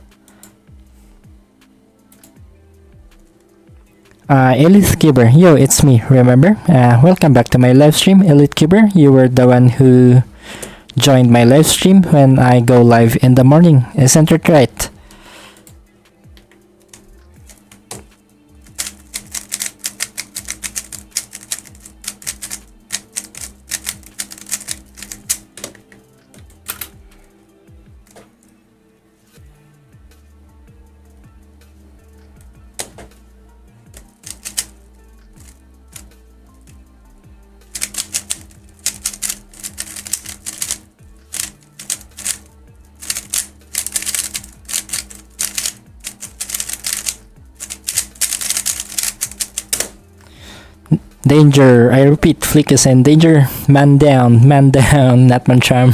Elite Keeper, yo, it's me, remember? Welcome back to my live stream, Elite Keeper. You were the one who joined my live stream when I go live in the morning, isn't it right? Danger, I repeat, Flick is in danger. Man down, not man charm.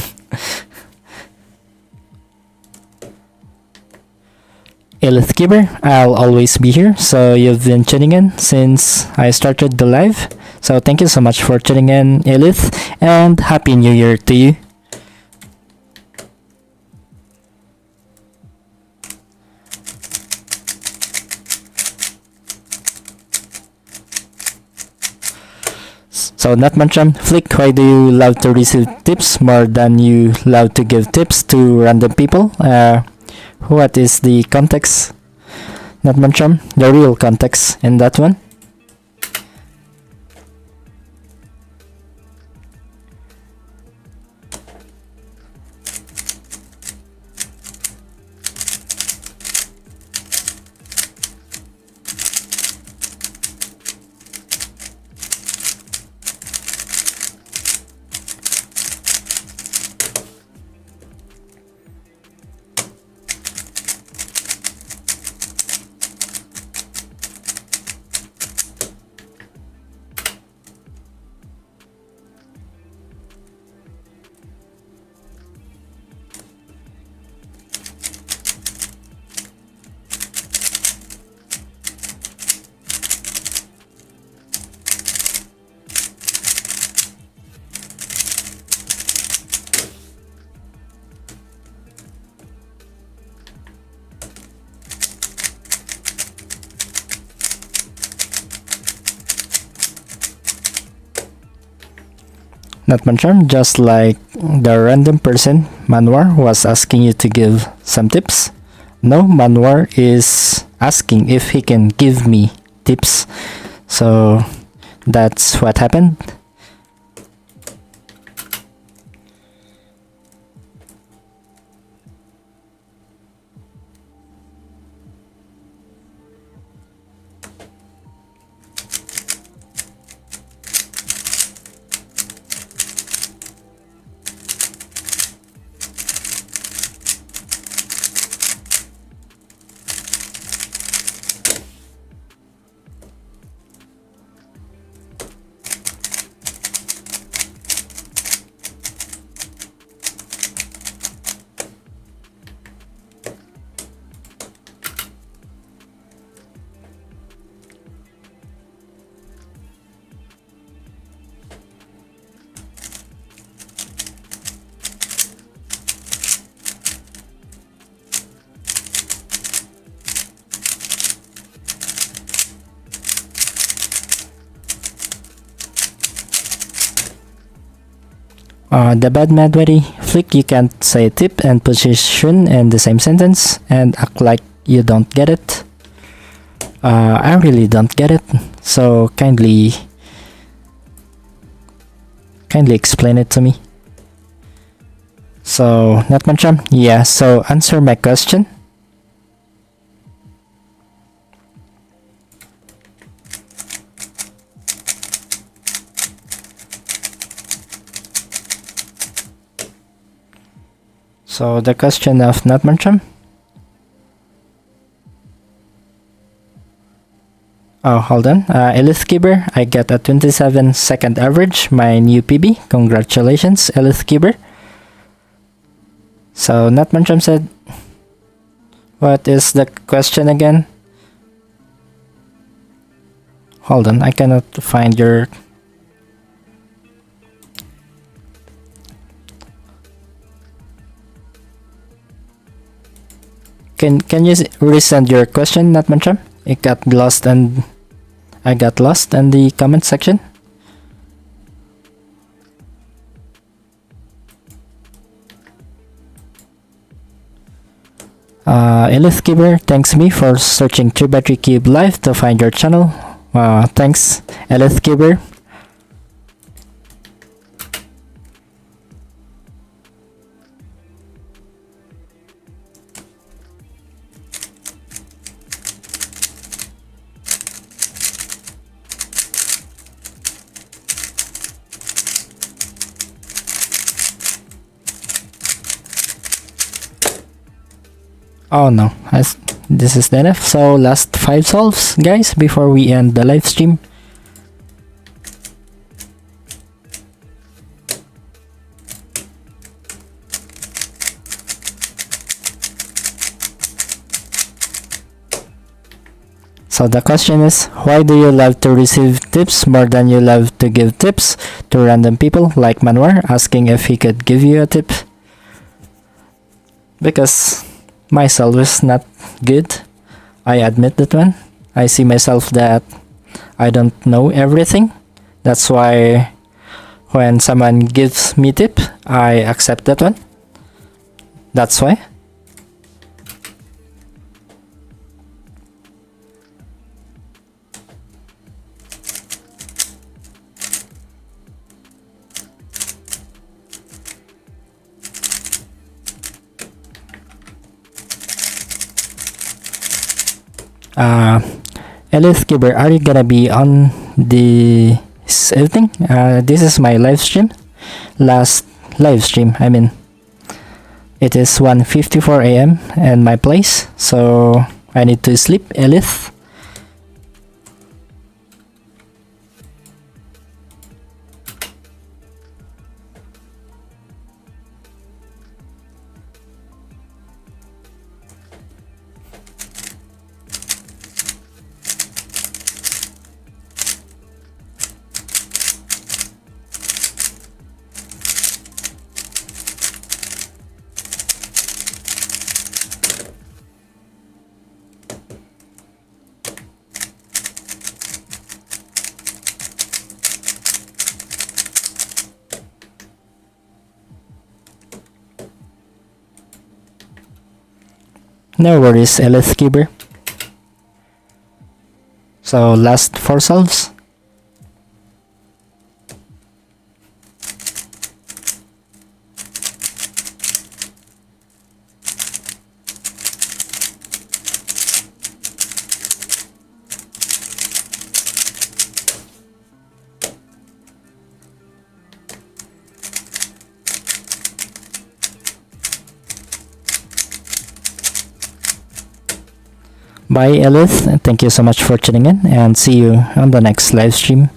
Elith Keeper, I'll always be here. So you've been tuning in since I started the live. So thank you so much for tuning in, Elith, and Happy New Year to you. So not Mancham, Flick, why do you love to receive tips more than you love to give tips to random people? What is the context? Not Mancham, the real context in that one? Not Mancham, just like the random person, Manwar, was asking you to give some tips. No, Manwar is asking if he can give me tips. So that's what happened. The bad Madwari flick, you can't say tip and position in the same sentence and act like you don't get it. I really don't get it, so kindly explain it to me. So, Natmancham, yeah, so answer my question. So, the question of Natmancham. Oh, hold on. Elith Kiber, I got a 27-second average, my new PB. Congratulations, Elith Kiber. So, Natmancham said, what is the question again? Hold on, I cannot find your... Can you resend your question, Natmancham? It got lost and I got lost in the comment section. Elith Giver thanks me for searching 3x3 Cube Live to find your channel. Thanks, Elith Giver. Oh no, this is the enough. So last 5 solves, guys, before we end the live stream. So the question is, why do you love to receive tips more than you love to give tips to random people like Manwar asking if he could give you a tip? Because myself is not good. I admit that one. I see myself that I don't know everything. That's why when someone gives me tip, I accept that one. That's why. Elith Giver, are you gonna be on this evening? This is my live stream. Last live stream, I mean. It is 1:54 a.m. in my place, so I need to sleep, Elith. No worries, Elith Giver. So last 4 solves. Bye, Elith. Thank you so much for tuning in, and see you on the next live stream.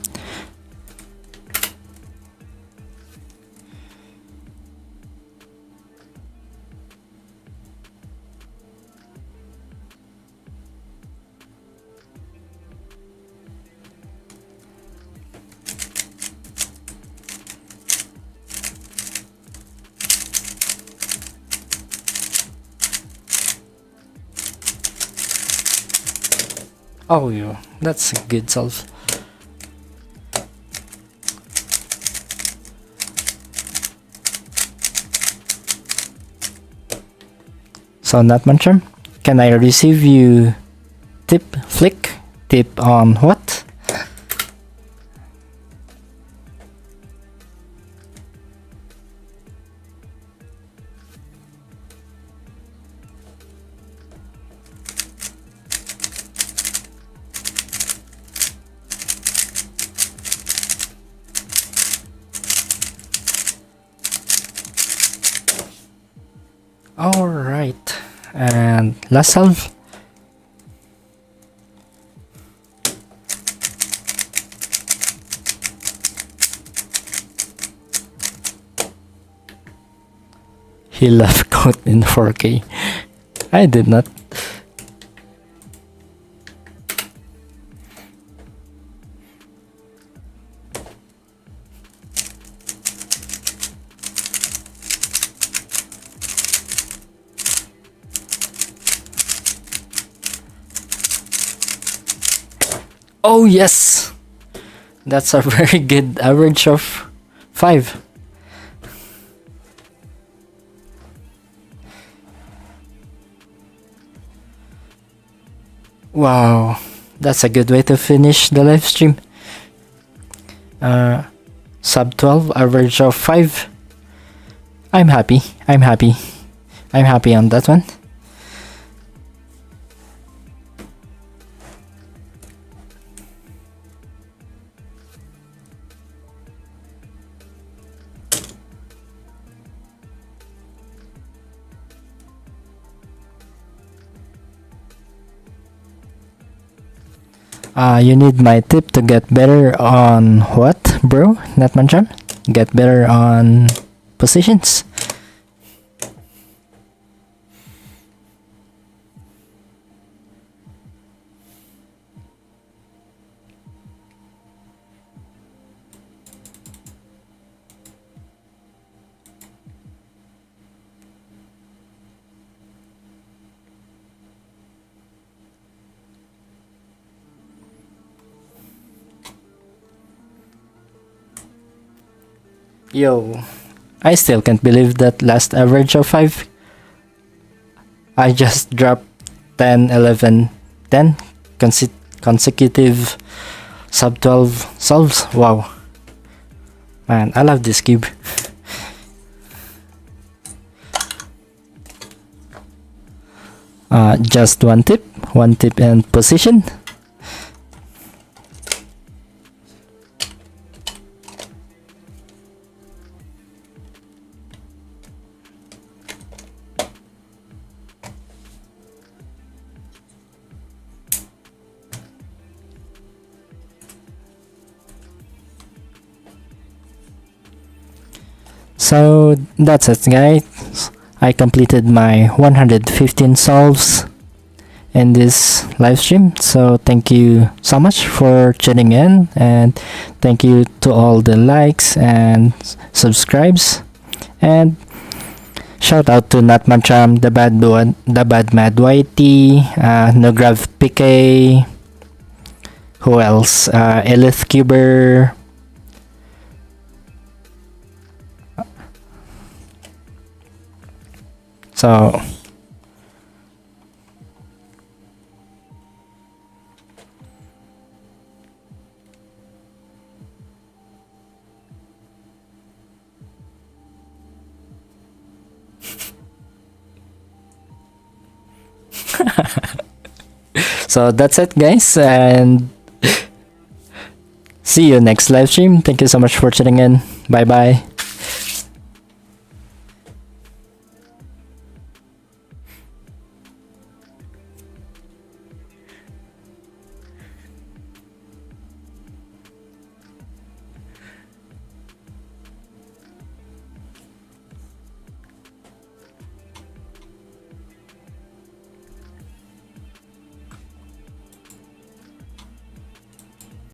Oh, yeah, that's a good solve. So Natmancham, can I receive you tip flick? Tip on what? Alright, and last solve. He left code in 4K. I did not. Oh yes! That's a very good average of 5. Wow, that's a good way to finish the live stream. Sub 12, average of 5. I'm happy. I'm happy on that one. You need my tip to get better on what, bro? Natmancham? Get better on positions? Yo, I still can't believe that last average of 5. I just dropped 10, 11, 10 consecutive sub 12 solves. Wow. Man, I love this cube. Just one tip and position. So that's it, guys. I completed my 115 solves in this live stream. So thank you so much for tuning in, and thank you to all the likes and subscribes. And shout out to Natmancham, the bad mad whitey, Nograv PK, who else? Elith Cuber. So so that's it, guys, and see you next live stream. Thank you so much for tuning in. Bye bye.